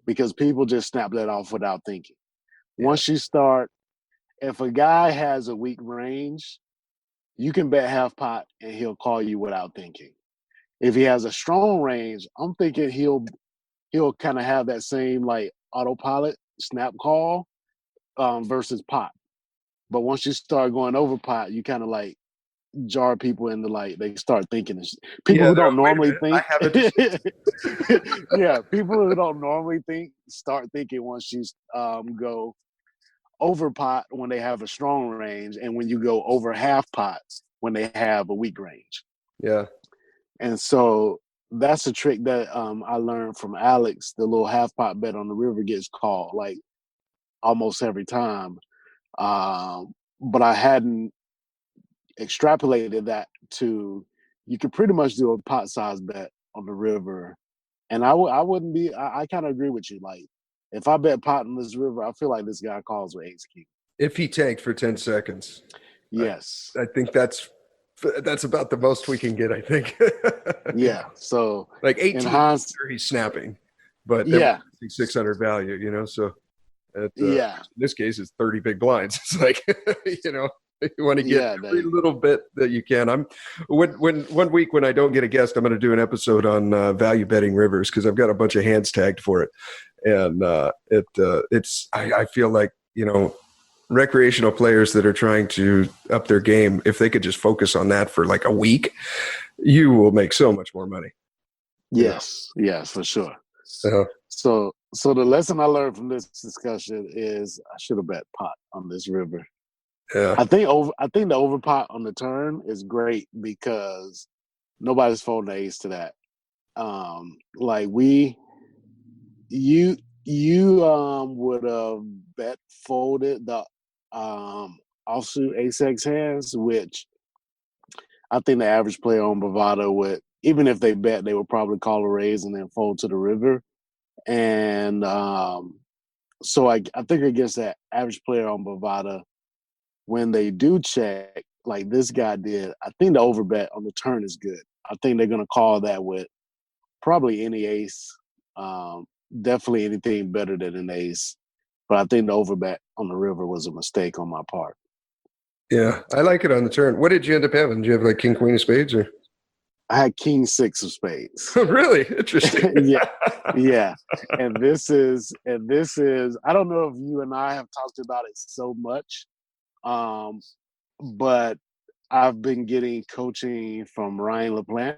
[SPEAKER 2] because people just snap that off without thinking. Yeah. Once you start, if a guy has a weak range, you can bet half pot and he'll call you without thinking. If he has a strong range, I'm thinking he'll kind of have that same like autopilot snap call versus pot. But once you start going over pot, you kind of like jar people into like they start thinking. People who don't normally think. Yeah, people who don't normally think start thinking once you go over pot when they have a strong range, and when you go over half pot when they have a weak range.
[SPEAKER 1] Yeah. And
[SPEAKER 2] so that's a trick that I learned from Alex. The little half pot bet on the river gets called like almost every time. But I hadn't extrapolated that to, you could pretty much do a pot size bet on the river. And I kind of agree with you. Like if I bet pot in this river, I feel like this guy calls with Ace King.
[SPEAKER 1] If he tanked for 10 seconds.
[SPEAKER 2] Yes.
[SPEAKER 1] I think that's about the most we can get, I think.
[SPEAKER 2] Yeah. So
[SPEAKER 1] like 18, he's snapping, but
[SPEAKER 2] yeah,
[SPEAKER 1] 600 value, so in this case it's 30 big blinds. It's like, you want to get every little bit that you can. When 1 week when I don't get a guest, I'm going to do an episode on value betting rivers, because I've got a bunch of hands tagged for it. And I feel like, recreational players that are trying to up their game, if they could just focus on that for like a week, you will make so much more money.
[SPEAKER 2] Yes, yes, for sure.
[SPEAKER 1] Uh,
[SPEAKER 2] So the lesson I learned from this discussion is I should have bet pot on this river.
[SPEAKER 1] yeah.
[SPEAKER 2] I think the over pot on the turn is great because nobody's folding the ace to that. Like you would have bet folded the offsuit ace x hands, which I think the average player on Bovada would, even if they bet, they would probably call a raise and then fold to the river. And so I think against that average player on Bovada, when they do check, like this guy did, I think the overbet on the turn is good. I think they're going to call that with probably any ace, definitely anything better than an ace. But I think the overbet on the river was a mistake on my part.
[SPEAKER 1] Yeah, I like it on the turn. What did you end up having? Did you have like king, queen of spades, or?
[SPEAKER 2] I had king six of spades.
[SPEAKER 1] Really interesting.
[SPEAKER 2] yeah. And this is I don't know if you and I have talked about it so much, but I've been getting coaching from Ryan LaPlante,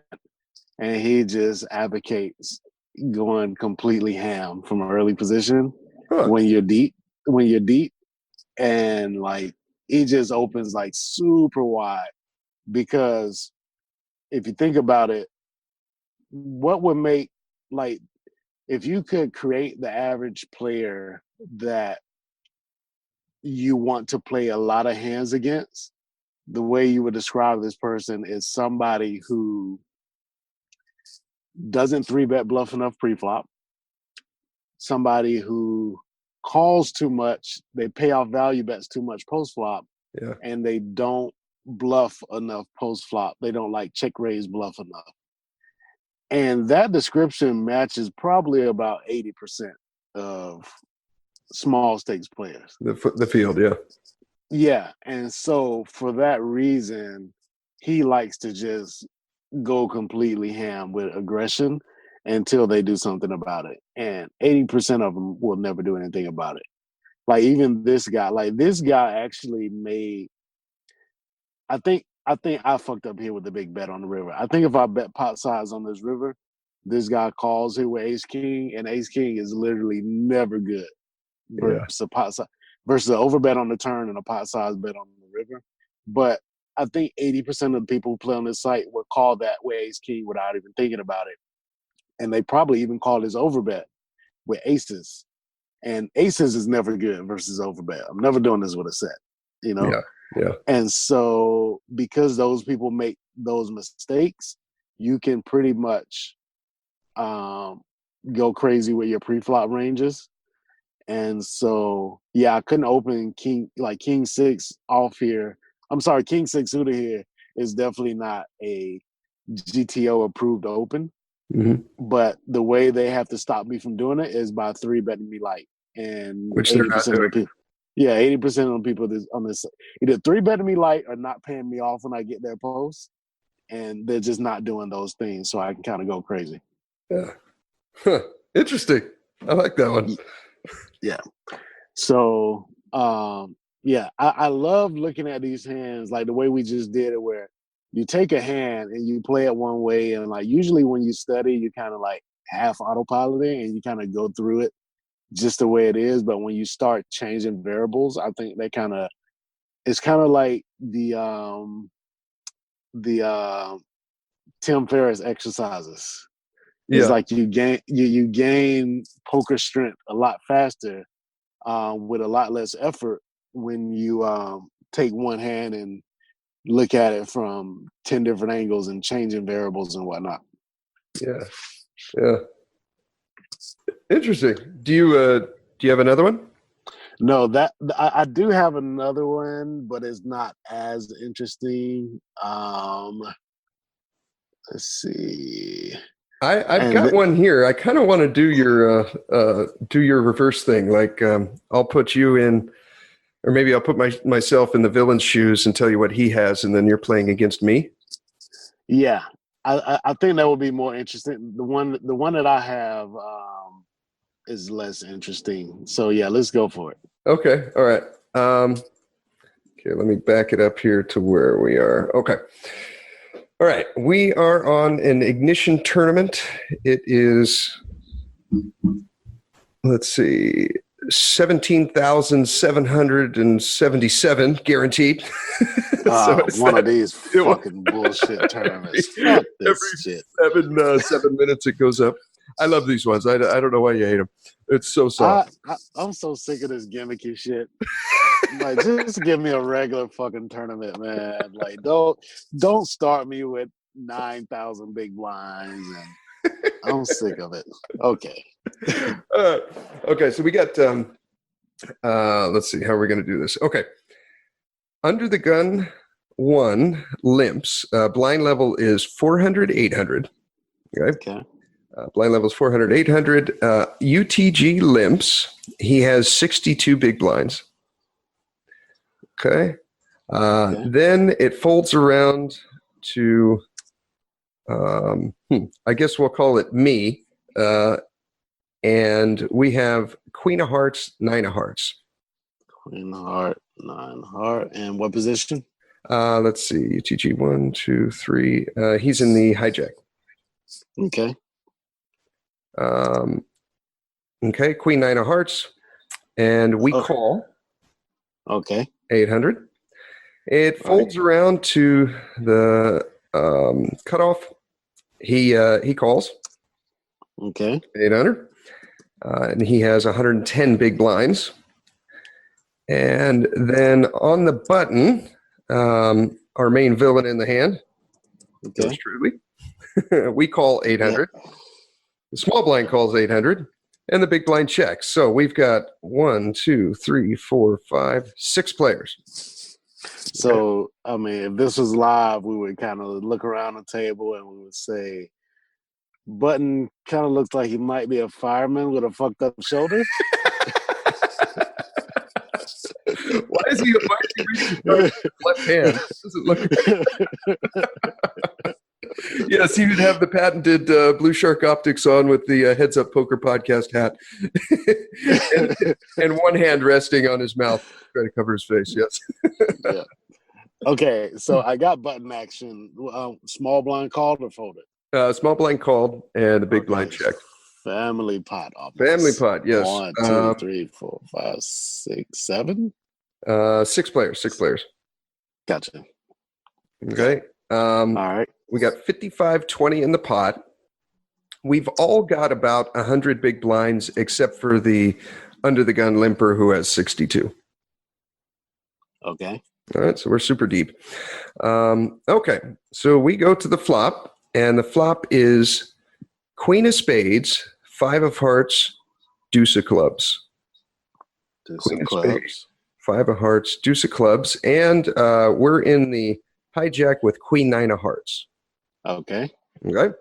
[SPEAKER 2] and he just advocates going completely ham from an early position when you're deep, and like he just opens like super wide, because if you think about it, what would make, like, if you could create the average player that you want to play a lot of hands against, the way you would describe this person is somebody who doesn't 3-bet bluff enough pre-flop, somebody who calls too much, they pay off value bets too much post-flop, and they don't bluff enough post-flop. They don't like check raise bluff enough. And that description matches probably about 80% of small stakes players.
[SPEAKER 1] The field, yeah.
[SPEAKER 2] Yeah, and so for that reason, he likes to just go completely ham with aggression until they do something about it. And 80% of them will never do anything about it. Like even this guy actually made, I think I fucked up here with the big bet on the river. I think if I bet pot size on this river, this guy calls here with ace king, and ace king is literally never good versus a pot size, versus an overbet on the turn and a pot size bet on the river. But I think 80% of the people who play on this site would call that with ace king without even thinking about it. And they probably even call his overbet with aces. And aces is never good versus overbet. I'm never doing this with a set, you know?
[SPEAKER 1] Yeah.
[SPEAKER 2] And so because those people make those mistakes, you can pretty much go crazy with your pre-flop ranges. And so, yeah, I couldn't open king six off here. I'm sorry, king six suited here is definitely not a GTO approved open.
[SPEAKER 1] Mm-hmm.
[SPEAKER 2] But the way they have to stop me from doing it is by 3-betting me light. And
[SPEAKER 1] Which
[SPEAKER 2] 80% of the people, 80% of the people on this either 3-betting me light or not paying me off when I get their post, and they're just not doing those things, so I can kind of go crazy.
[SPEAKER 1] Yeah. Huh. Interesting. I like that one.
[SPEAKER 2] Yeah. So, I love looking at these hands like the way we just did it, where you take a hand and you play it one way, and like usually when you study, you kind of like half autopiloting and you kind of go through it just the way it is. But when you start changing variables, I think it's kind of like the Tim Ferriss exercises. It's like you gain poker strength a lot faster with a lot less effort when you take one hand and look at it from 10 different angles and changing variables and whatnot.
[SPEAKER 1] Yeah. Interesting. Do you have another one?
[SPEAKER 2] No, that I do have another one, but it's not as interesting. Let's see.
[SPEAKER 1] I've got one here. I kind of want to do your reverse thing. Like I'll put you in, or maybe I'll put myself in the villain's shoes and tell you what he has, and then you're playing against me.
[SPEAKER 2] Yeah, I think that would be more interesting. The one that I have is less interesting. So yeah, let's go for it.
[SPEAKER 1] Okay. All right. Okay, let me back it up here to where we are. Okay. All right. We are on an ignition tournament. It is, let's see, 17,777 guaranteed.
[SPEAKER 2] One of these fucking bullshit tournaments. Fuck this shit.
[SPEAKER 1] 7 minutes it goes up. I love these ones. I don't know why you hate them. It's so soft.
[SPEAKER 2] I'm so sick of this gimmicky shit. Like, just give me a regular fucking tournament, man. Like, don't start me with 9,000 big blinds, and I'm sick of it. Okay.
[SPEAKER 1] Okay, so we got. Let's see how we're going to do this. Okay, under the gun 1 limps. Blind level is 400, 800. Okay. Blind level is 400, 800. UTG limps. He has 62 big blinds. Okay. Then it folds around to, I guess we'll call it me. And we have Queen of Hearts, 9 of Hearts.
[SPEAKER 2] Queen of Heart, 9 of Heart. And what position?
[SPEAKER 1] Let's see. UTG 1, 2, 3. He's in the hijack.
[SPEAKER 2] Okay.
[SPEAKER 1] Okay. Queen, 9 of Hearts. And we call.
[SPEAKER 2] Okay.
[SPEAKER 1] 800. It folds around to the cutoff. He calls.
[SPEAKER 2] Okay.
[SPEAKER 1] 800. And he has 110 big blinds. And then on the button, our main villain in the hand,
[SPEAKER 2] okay,
[SPEAKER 1] truly, we call 800. Yeah. The small blind calls 800. And the big blind checks. So we've got 1, 2, 3, 4, 5, 6 players.
[SPEAKER 2] So, I mean, if this was live, we would kind of look around the table and we would say, Button kind of looks like he might be a fireman with a fucked up shoulder.
[SPEAKER 1] Why is he reaching his left hand? Does it look? Yes, he would have the patented Blue Shark optics on with the Heads Up Poker podcast hat, and one hand resting on his mouth, trying to cover his face. Yes.
[SPEAKER 2] Yeah. Okay, so I got button action. Small blind called or folded?
[SPEAKER 1] Small blind called, and the big blind checked.
[SPEAKER 2] Family pot. Almost.
[SPEAKER 1] Family pot. Yes.
[SPEAKER 2] 1, 2, 3, 4, 5, 6, 7.
[SPEAKER 1] 6 players. 6 players.
[SPEAKER 2] Gotcha.
[SPEAKER 1] Okay. All
[SPEAKER 2] right.
[SPEAKER 1] We got 55-20 in the pot. We've all got about 100 big blinds, except for the under the gun limper who has 62.
[SPEAKER 2] Okay.
[SPEAKER 1] All right, so we're super deep. Okay, so we go to the flop, and the flop is Queen of Spades, 5 of Hearts, Deuce of Clubs.
[SPEAKER 2] Queen of Clubs.
[SPEAKER 1] 5 of Hearts, Deuce of Clubs, and we're in the hijack with Queen 9 of Hearts.
[SPEAKER 2] Okay.
[SPEAKER 1] Okay.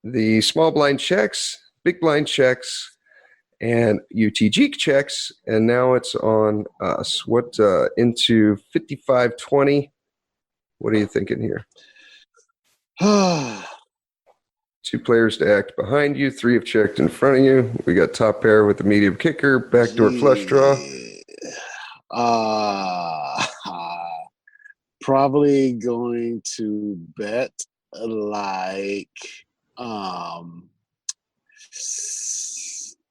[SPEAKER 1] The small blind checks, big blind checks, and UTG checks, and now it's on us. What into 55-20? What are you thinking here? 2 players to act behind you. 3 have checked in front of you. We got top pair with the medium kicker, backdoor flush draw.
[SPEAKER 2] Probably going to bet like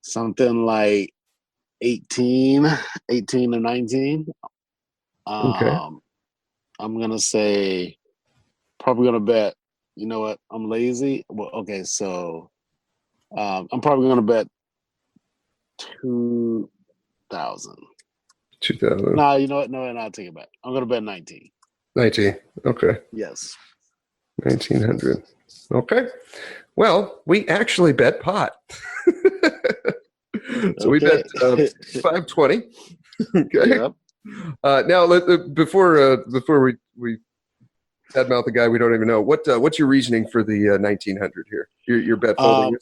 [SPEAKER 2] something like 18 or 19.
[SPEAKER 1] Okay.
[SPEAKER 2] I'm gonna say probably gonna bet. You know what? I'm lazy. Well, okay, so I'm probably gonna bet 2,000.
[SPEAKER 1] 2,000.
[SPEAKER 2] Nah, you know what? No, I'll take it back. I'm gonna bet 19.
[SPEAKER 1] 19. Okay.
[SPEAKER 2] Yes.
[SPEAKER 1] 1,900. Okay. Well, we actually bet pot. So we bet 520. Okay.
[SPEAKER 2] Yep.
[SPEAKER 1] Now, before we badmouth the guy we don't even know, what's your reasoning for the 1,900 here? Your bet folding.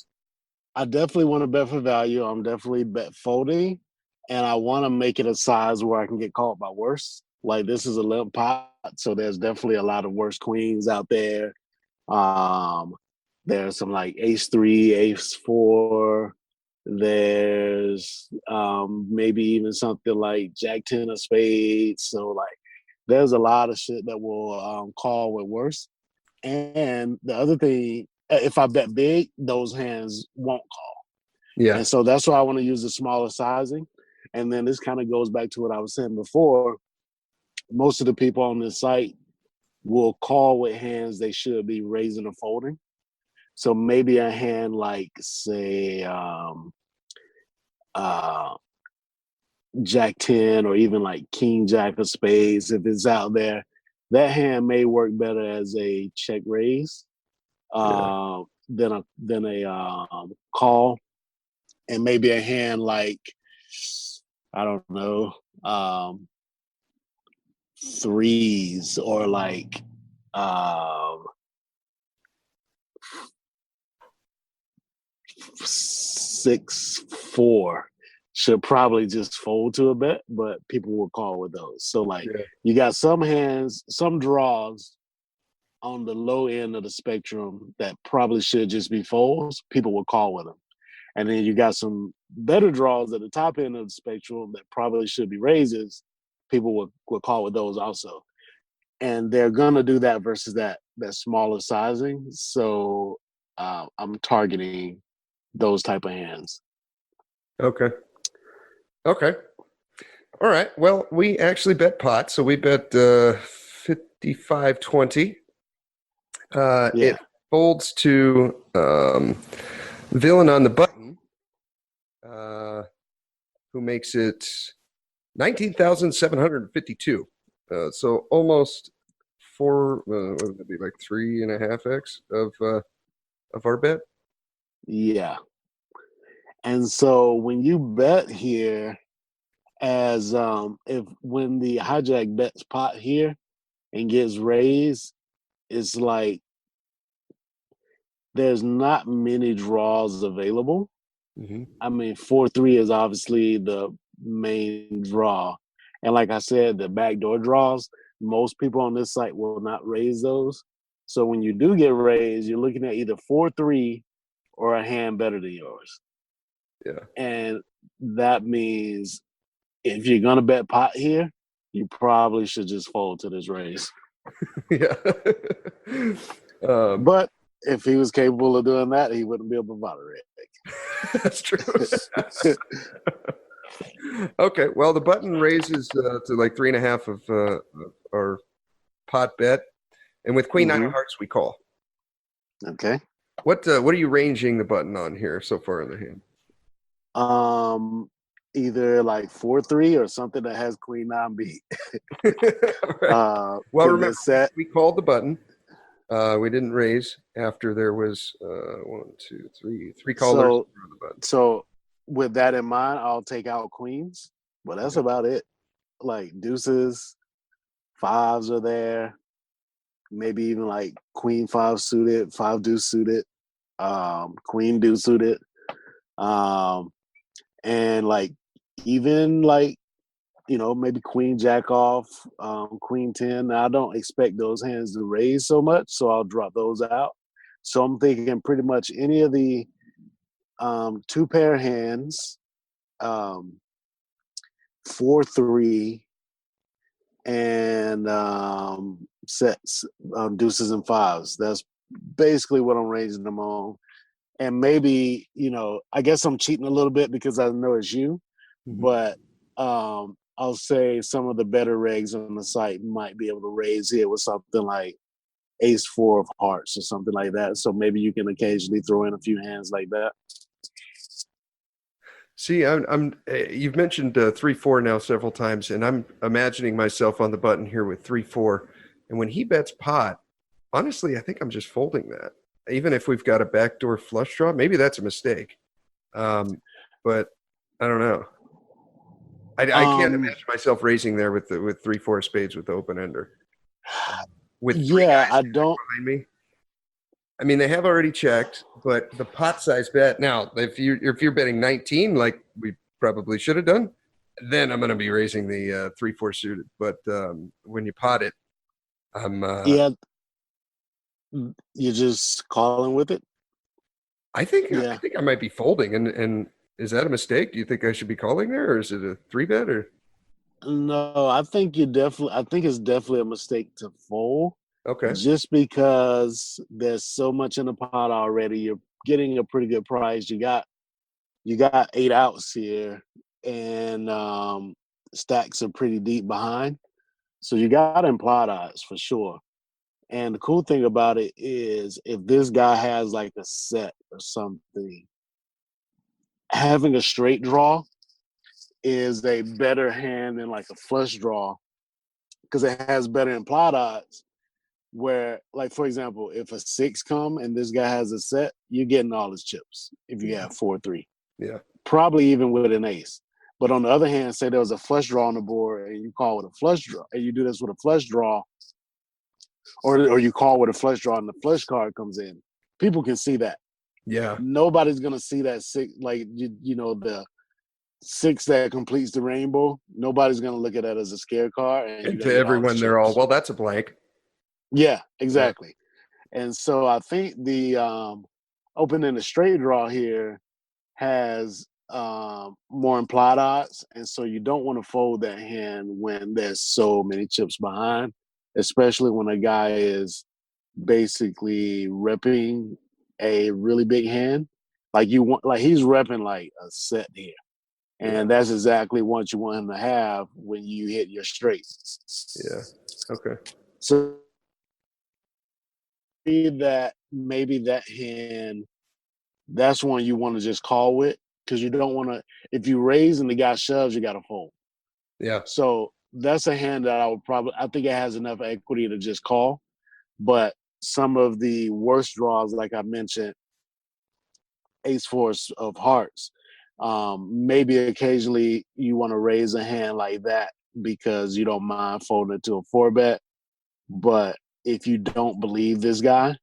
[SPEAKER 2] I definitely want to bet for value. I'm definitely bet folding, and I want to make it a size where I can get caught by worse. Like, this is a limp pot, so there's definitely a lot of worse queens out there. There's some like ace 3, ace 4, There's maybe even something like Jack 10 of spades. So like there's a lot of shit that will call with worse. And the other thing, if I bet big, those hands won't call.
[SPEAKER 1] Yeah.
[SPEAKER 2] And so that's why I want to use the smaller sizing. And then this kind of goes back to what I was saying before. Most of the people on this site will call with hands they should be raising or folding. So maybe a hand like, say, Jack 10 or even like King Jack of spades, if it's out there, that hand may work better as a check raise than a call. And maybe a hand like, I don't know, threes or like 6-4 should probably just fold to a bet, but people will call with those. So like you got some hands, some draws on the low end of the spectrum that probably should just be folds. People will call with them. And then you got some better draws at the top end of the spectrum that probably should be raises. People will call with those also. And they're gonna do that versus that smaller sizing. So I'm targeting those type of hands.
[SPEAKER 1] Okay. All right. Well, we actually bet pot, so we bet 55-20. It folds to villain on the button, who makes it 19,752. So almost what would it be, like 3.5x of our bet?
[SPEAKER 2] Yeah. And so when you bet here, as when the hijack bets pot here and gets raised, it's like there's not many draws available.
[SPEAKER 1] Mm-hmm.
[SPEAKER 2] I mean, 4-3 is obviously the main draw. And like I said, the backdoor draws, most people on this site will not raise those. So when you do get raised, you're looking at either 4-3 or a hand better than yours.
[SPEAKER 1] Yeah.
[SPEAKER 2] And that means if you're going to bet pot here, you probably should just fold to this raise.
[SPEAKER 1] Yeah.
[SPEAKER 2] But if he was capable of doing that, he wouldn't be able to moderate.
[SPEAKER 1] That's true. Okay, well, the button raises to like 3.5 of our pot bet, and with Queen 9 of Hearts, we call.
[SPEAKER 2] Okay.
[SPEAKER 1] What are you ranging the button on here so far in the hand?
[SPEAKER 2] Either like 4-3 or something that has Queen 9 beat.
[SPEAKER 1] Right. Well, remember, we called the button. We didn't raise after there was 3 callers on the button.
[SPEAKER 2] So with that in mind, I'll take out queens, but that's about it. Like deuces, fives are there, maybe even like queen 5 suited, 5 deuce suited, queen deuce suited, and like even like, you know, maybe queen jack off, queen 10. Now, I don't expect those hands to raise so much, so I'll drop those out. So I'm thinking pretty much any of the 2 pair hands, 4-3, and sets, deuces and fives. That's basically what I'm raising them on. And maybe, you know, I guess I'm cheating a little bit because I know it's you, but I'll say some of the better regs on the site might be able to raise here with something like ace 4 of hearts or something like that. So maybe you can occasionally throw in a few hands like that.
[SPEAKER 1] See, you've mentioned 3-4 now several times, and I'm imagining myself on the button here with 3-4. And when he bets pot, honestly, I think I'm just folding that. Even if we've got a backdoor flush draw, maybe that's a mistake. But I don't know. I can't imagine myself raising there with 3-4 spades with the open ender. With 3 guys
[SPEAKER 2] I don't
[SPEAKER 1] behind me. I mean, they have already checked, but the pot size bet now, if you're betting 19, like we probably should have done, then I'm going to be raising the 3-4 suited. But when you pot it,
[SPEAKER 2] you're just calling with it.
[SPEAKER 1] I think I might be folding, and Is that a mistake? Do you think I should be calling there, or is it a 3-bet or?
[SPEAKER 2] No, I think it's definitely a mistake to fold,
[SPEAKER 1] Okay.
[SPEAKER 2] just because there's so much in the pot already. You're getting a pretty good price. You got 8 outs here, and stacks are pretty deep behind. So you got implied odds for sure. And the cool thing about it is, if this guy has like a set or something, having a straight draw is a better hand than like a flush draw, because it has better implied odds. Where, like, for example, if a 6 come and this guy has a set, you're getting all his chips if you have 4-3.
[SPEAKER 1] Yeah.
[SPEAKER 2] Probably even with an ace. But on the other hand, say there was a flush draw on the board and you call with a flush draw, and you do this with a flush draw, or you call with a flush draw and the flush card comes in, people can see that.
[SPEAKER 1] Yeah.
[SPEAKER 2] Nobody's gonna see that 6, like the 6 that completes the rainbow. Nobody's gonna look at that as a scare card.
[SPEAKER 1] And to everyone, they're all, well, that's a blank.
[SPEAKER 2] Yeah, exactly. Yeah. And so I think the opening the straight draw here has more implied odds, and so you don't want to fold that hand when there's so many chips behind, especially when a guy is basically repping a really big hand. Like he's repping like a set here, and that's exactly what you want him to have when you hit your straight.
[SPEAKER 1] Yeah. Okay.
[SPEAKER 2] So that maybe that hand, that's one you want to just call with, because you don't want to. If you raise and the guy shoves, you got to fold.
[SPEAKER 1] Yeah.
[SPEAKER 2] So that's a hand that I think it has enough equity to just call. But some of the worst draws, like I mentioned, ace four of hearts, maybe occasionally you want to raise a hand like that because you don't mind folding it to a 4-bet. But if you don't believe this guy,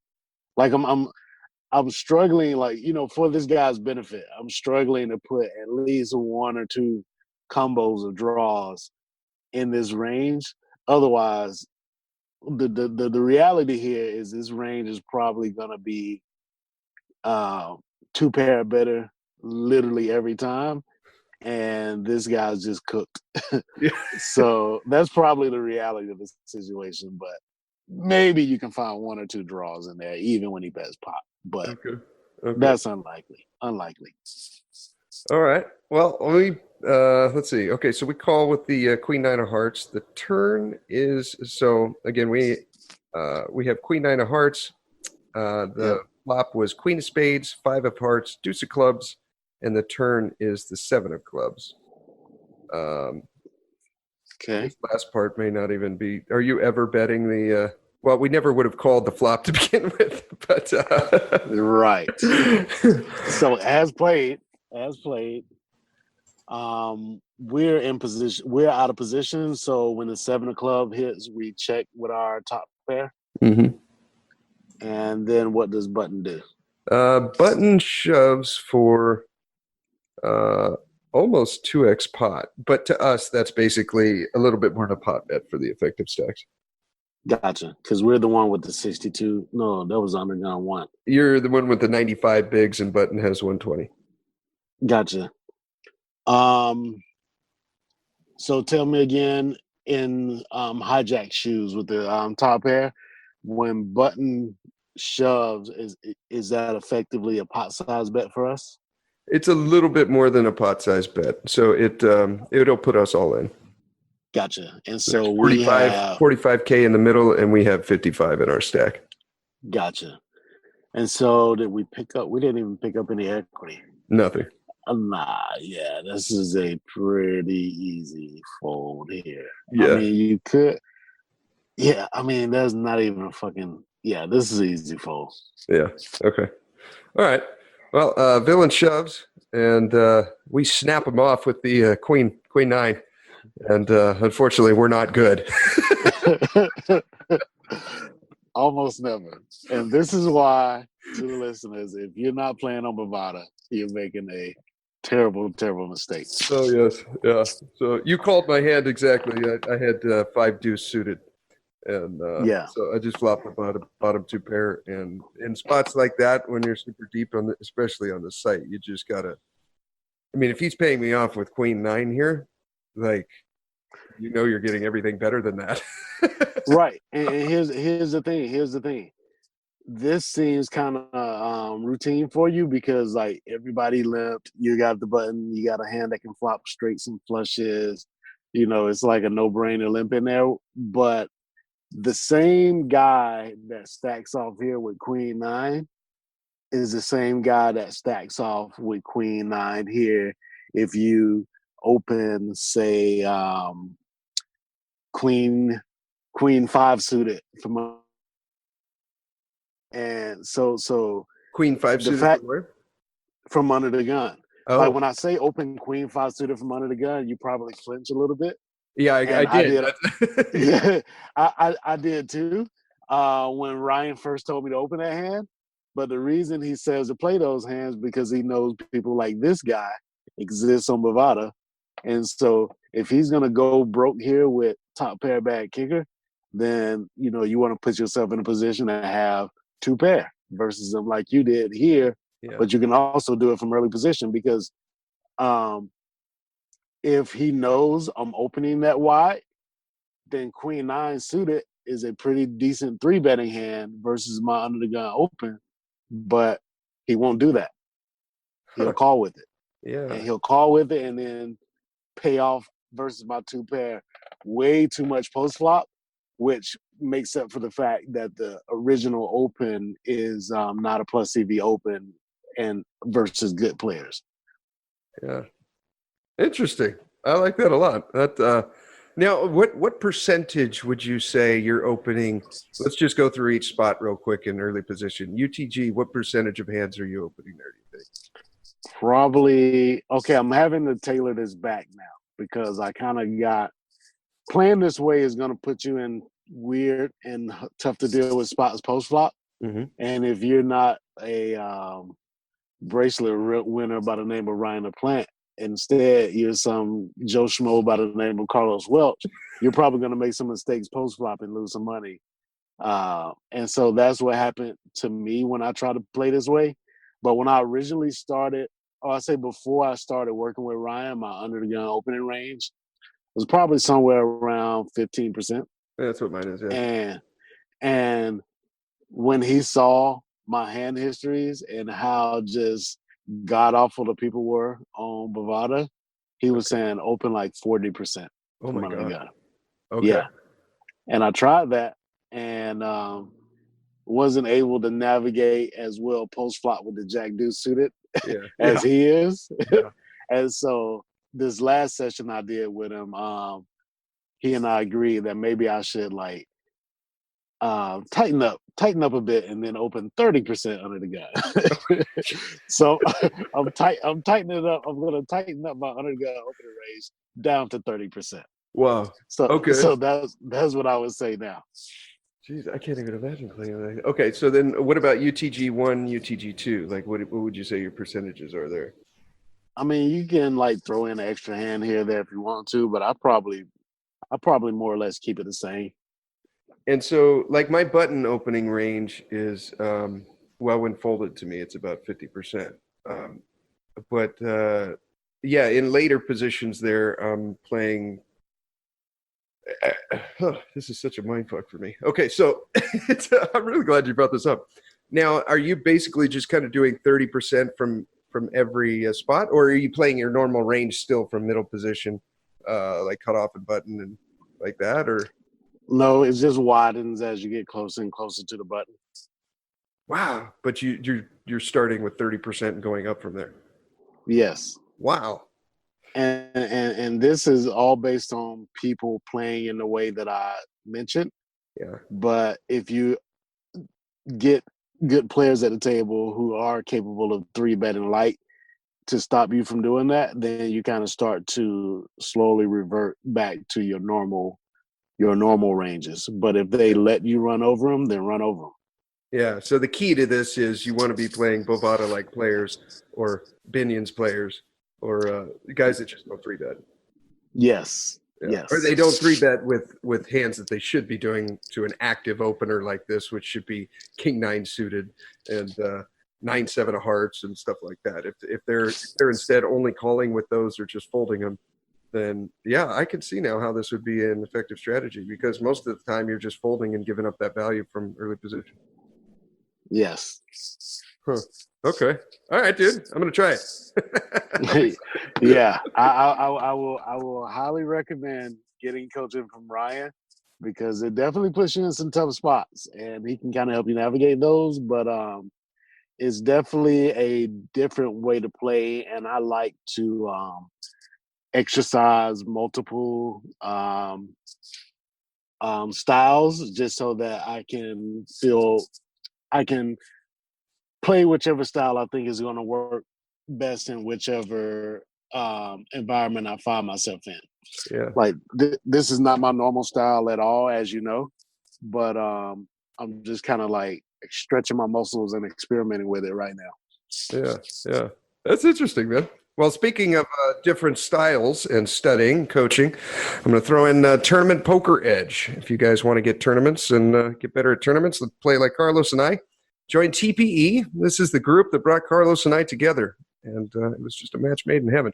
[SPEAKER 2] like I'm struggling, like, for this guy's benefit, I'm struggling to put at least 1 or 2 combos of draws in this range. Otherwise, the reality here is this range is probably going to be 2 pair better literally every time, and this guy's just cooked.
[SPEAKER 1] Yeah.
[SPEAKER 2] So that's probably the reality of the situation. But maybe you can find 1 or 2 draws in there, even when he bets pot. But
[SPEAKER 1] Okay.
[SPEAKER 2] that's unlikely.
[SPEAKER 1] All right. Well, let's see. Okay, so we call with the Queen 9 of Hearts. The turn is, so again, we have Queen 9 of Hearts. The flop was Queen of Spades, 5 of Hearts, Deuce of Clubs, and the turn is the 7 of Clubs.
[SPEAKER 2] Okay.
[SPEAKER 1] This last part may not even be. Are you ever betting the? Well, we never would have called the flop to begin with, but
[SPEAKER 2] right. So as played, we're in position. We're out of position. So when the 7 of club hits, we check with our top pair.
[SPEAKER 1] Mm-hmm.
[SPEAKER 2] And then what does button do?
[SPEAKER 1] Button shoves for almost 2x pot, but to us, that's basically a little bit more than a pot bet for the effective stacks.
[SPEAKER 2] Gotcha. Because we're the one with the 62. No, that was undergun 1.
[SPEAKER 1] You're the one with the 95 bigs, and button has 120.
[SPEAKER 2] Gotcha. So tell me again, in hijack shoes with the top pair, when button shoves, is that effectively a pot size bet for us?
[SPEAKER 1] It's a little bit more than a pot size bet, so it'll put us all in.
[SPEAKER 2] Gotcha. And so
[SPEAKER 1] There's
[SPEAKER 2] we have
[SPEAKER 1] 45K in the middle, and we have 55 in our stack.
[SPEAKER 2] Gotcha. And so did we pick up? We didn't even pick up any equity.
[SPEAKER 1] Nothing.
[SPEAKER 2] Yeah, this is a pretty easy fold here.
[SPEAKER 1] Yeah.
[SPEAKER 2] I mean, you could. Yeah, I mean, there's not even a fucking. Yeah, this is an easy fold.
[SPEAKER 1] Yeah. Okay. All right. Well, villain shoves, and we snap him off with the queen 9, and unfortunately, we're not good.
[SPEAKER 2] Almost never. And this is why, to the listeners, if you're not playing on Bovada, you're making a terrible, terrible mistake.
[SPEAKER 1] Oh, yes. Yeah. So you called my hand exactly. I had 5 deuce suited. And so I just flopped the bottom 2 pair. And in spots like that, when you're super deep, especially on the site, you just got to I mean, if he's paying me off with queen nine here, like, you're getting everything better than that.
[SPEAKER 2] Right. And here's the thing. Here's the thing. This seems kind of routine for you because like everybody limped. You got the button. You got a hand that can flop straights and flushes. It's like a no-brainer limp in there. But the same guy that stacks off here with queen nine is the same guy that stacks off with queen nine here. If you open, say, queen five suited from, and so
[SPEAKER 1] Queen five
[SPEAKER 2] the
[SPEAKER 1] suited
[SPEAKER 2] fact
[SPEAKER 1] from where?
[SPEAKER 2] from under the gun. Like
[SPEAKER 1] Oh,
[SPEAKER 2] when I say open queen five suited from under the gun, you probably flinch a little bit.
[SPEAKER 1] yeah, I
[SPEAKER 2] And I
[SPEAKER 1] did.
[SPEAKER 2] did. Yeah, I did too. When Ryan first told me to open that hand, but the reason he says to play those hands because he knows people like this guy exists on Bovada, and so if he's gonna go broke here with top pair bad kicker, then you want to put yourself in a position to have two pair versus them like you did here.
[SPEAKER 1] Yeah.
[SPEAKER 2] But you can also do it from early position because if he knows I'm opening that wide, then queen nine suited is a pretty decent three betting hand versus my under the gun open. But he won't do that. He'll call with it.
[SPEAKER 1] Yeah.
[SPEAKER 2] And he'll call with it and then pay off versus my two pair way too much post flop, which makes up for the fact that the original open is not a plus CV open and versus good players.
[SPEAKER 1] Yeah. Interesting. I like that a lot. That now what percentage would you say you're opening? Let's just go through each spot real quick in early position. UTG, what percentage of hands are you opening there, do you think?
[SPEAKER 2] Probably okay, I'm having to tailor this back now because I kind of got playing this way is going to put you in weird and tough to deal with spots post flop.
[SPEAKER 1] Mm-hmm.
[SPEAKER 2] And if you're not a bracelet winner by the name of Ryan LaPlante, instead you're some Joe Schmo by the name of Carlos Welch, you're probably going to make some mistakes post flop and lose some money. And so that's what happened to me when I tried to play this way. But when I originally started, or I say before I started working with Ryan, my under the gun opening range was probably somewhere around 15%.
[SPEAKER 1] That's what mine is, yeah.
[SPEAKER 2] And when he saw my hand histories and how just god awful the people were on Bovada, he was saying open like 40%.
[SPEAKER 1] Oh my God.
[SPEAKER 2] Gun.
[SPEAKER 1] Okay.
[SPEAKER 2] Yeah. And I tried that and wasn't able to navigate as well post flop with the Jack Deuce suited as he is. Yeah. And so this last session I did with him, he and I agreed that maybe I should like tighten up a bit and then open 30% under the gun. So I'm tightening it up. I'm gonna tighten up my under the gun opening range down to 30%.
[SPEAKER 1] Wow.
[SPEAKER 2] So
[SPEAKER 1] okay.
[SPEAKER 2] So that's what I would say now.
[SPEAKER 1] Jeez, I can't even imagine playing that. Okay, so then what about UTG1, UTG2? Like, what would you say your percentages are there?
[SPEAKER 2] I mean, you can like throw in an extra hand here there if you want to, but I probably more or less keep it the same.
[SPEAKER 1] And so, like, my button opening range is, well, when folded to me, it's about 50%. But yeah, in later positions there, I'm playing. This is such a mindfuck for me. Okay, so I'm really glad you brought this up. Now, are you basically just kind of doing 30% from every spot, or are you playing your normal range still from middle position, like cutoff and button and like that, or?
[SPEAKER 2] No, it just widens as you get closer and closer to the button.
[SPEAKER 1] Wow, but you're starting with 30% and going up from there.
[SPEAKER 2] Yes.
[SPEAKER 1] Wow.
[SPEAKER 2] And this is all based on people playing in the way that I mentioned.
[SPEAKER 1] Yeah.
[SPEAKER 2] But if you get good players at the table who are capable of three betting light to stop you from doing that, then you kind of start to slowly revert back to your normal ranges. But if they let you run over them, then run over them.
[SPEAKER 1] Yeah. So the key to this is you want to be playing Bovada-like players or Binion's players or guys that just don't three bet.
[SPEAKER 2] Yes. Yeah. Yes.
[SPEAKER 1] Or they don't three bet with hands that they should be doing to an active opener like this, which should be King 9 suited and 9-7 of hearts and stuff like that. If they're instead only calling with those or just folding them, then yeah, I can see now how this would be an effective strategy, because most of the time you're just folding and giving up that value from early position.
[SPEAKER 2] Yes.
[SPEAKER 1] Huh. Okay. All right, dude. I'm gonna try it.
[SPEAKER 2] Yeah, I will highly recommend getting coaching from Ryan, because it definitely puts you in some tough spots, and he can kind of help you navigate those. But it's definitely a different way to play, and I like to exercise multiple styles, just so that I can play whichever style I think is going to work best in whichever environment I find myself in.
[SPEAKER 1] Yeah.
[SPEAKER 2] Like this is not my normal style at all, as you know, but I'm just kind of like stretching my muscles and experimenting with it right now.
[SPEAKER 1] Yeah. Yeah. That's interesting, man. Well, speaking of different styles and studying, coaching, I'm going to throw in Tournament Poker Edge. If you guys want to get tournaments and get better at tournaments, let's play like Carlos and I. Join TPE. This is the group that brought Carlos and I together, and it was just a match made in heaven.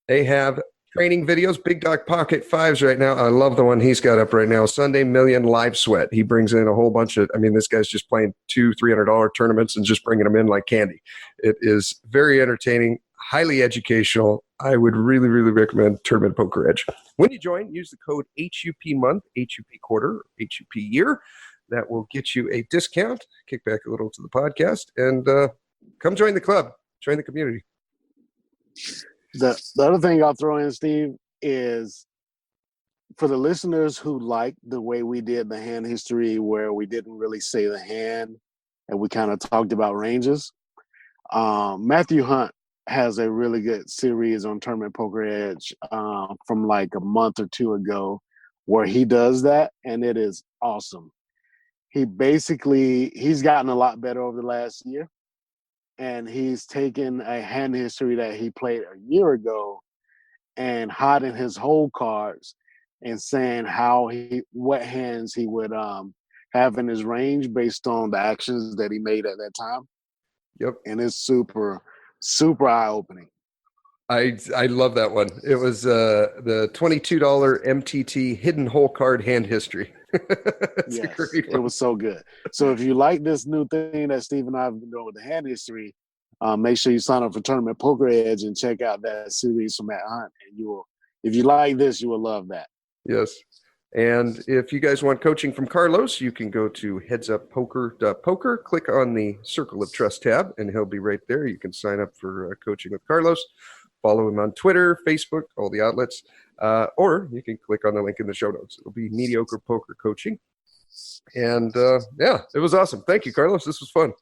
[SPEAKER 1] They have training videos, Big Dog Pocket 5s right now. I love the one he's got up right now, Sunday Million Live Sweat. He brings in a whole bunch of, this guy's just playing $200-$300 tournaments and just bringing them in like candy. It is very entertaining, highly educational. I would really, really recommend Tournament Poker Edge. When you join, use the code HUP month, HUP quarter, HUP year. That will get you a discount, kick back a little to the podcast, and come join the club, join the community.
[SPEAKER 2] The other thing I'll throw in, Steve, is for the listeners who like the way we did the hand history, where we didn't really say the hand and we kind of talked about ranges. Matthew Hunt has a really good series on Tournament Poker Edge from like a month or two ago, where he does that, and it is awesome. He's gotten a lot better over the last year, and he's taken a hand history that he played a year ago and hiding his whole cards and saying what hands he would have in his range based on the actions that he made at that time.
[SPEAKER 1] Yep.
[SPEAKER 2] And it's super, super eye-opening.
[SPEAKER 1] I love that one. It was the $22 MTT hidden hole card hand history.
[SPEAKER 2] Yes, a great one. It was so good. So if you like this new thing that Steve and I have been doing with the hand history, make sure you sign up for Tournament Poker Edge and check out that series from Matt Hunt. And if you like this, you will love that.
[SPEAKER 1] Yes. And if you guys want coaching from Carlos, you can go to headsuppoker.poker, click on the Circle of Trust tab, and he'll be right there. You can sign up for coaching with Carlos. Follow him on Twitter, Facebook, all the outlets, or you can click on the link in the show notes. It'll be Mediocre Poker Coaching. And yeah, it was awesome. Thank you, Carlos. This was fun.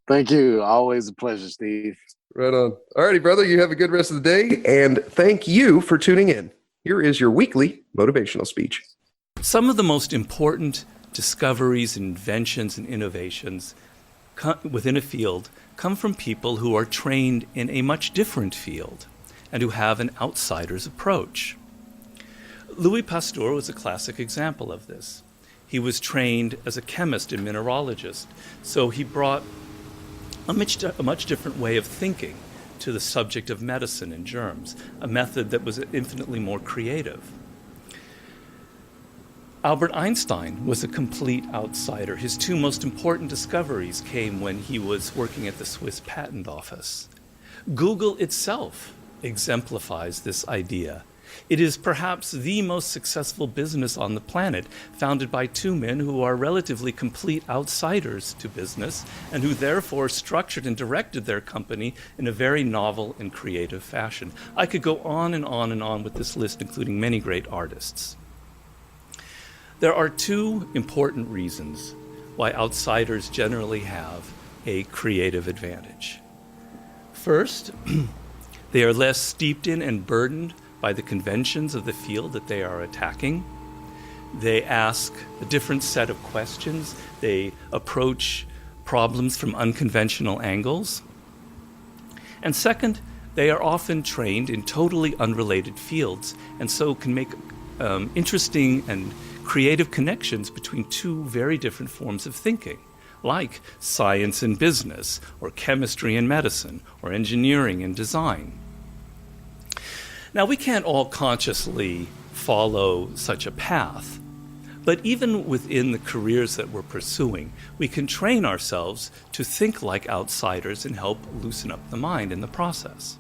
[SPEAKER 2] Thank you. Always a pleasure, Steve.
[SPEAKER 1] Right on. All righty, brother. You have a good rest of the day. And thank you for tuning in. Here is your weekly motivational speech.
[SPEAKER 3] Some of the most important discoveries, inventions, and innovations within a field come from people who are trained in a much different field and who have an outsider's approach. Louis Pasteur was a classic example of this. He was trained as a chemist and mineralogist, so he brought a much different way of thinking to the subject of medicine and germs, a method that was infinitely more creative. Albert Einstein was a complete outsider. His two most important discoveries came when he was working at the Swiss Patent Office. Google itself exemplifies this idea. It is perhaps the most successful business on the planet, founded by two men who are relatively complete outsiders to business and who therefore structured and directed their company in a very novel and creative fashion. I could go on and on and on with this list, including many great artists. There are two important reasons why outsiders generally have a creative advantage. First, they are less steeped in and burdened by the conventions of the field that they are attacking. They ask a different set of questions. They approach problems from unconventional angles. And second, they are often trained in totally unrelated fields, and so can make interesting and creative connections between two very different forms of thinking. like science and business, or chemistry and medicine, or engineering and design. Now, we can't all consciously follow such a path, but even within the careers that we're pursuing, we can train ourselves to think like outsiders and help loosen up the mind in the process.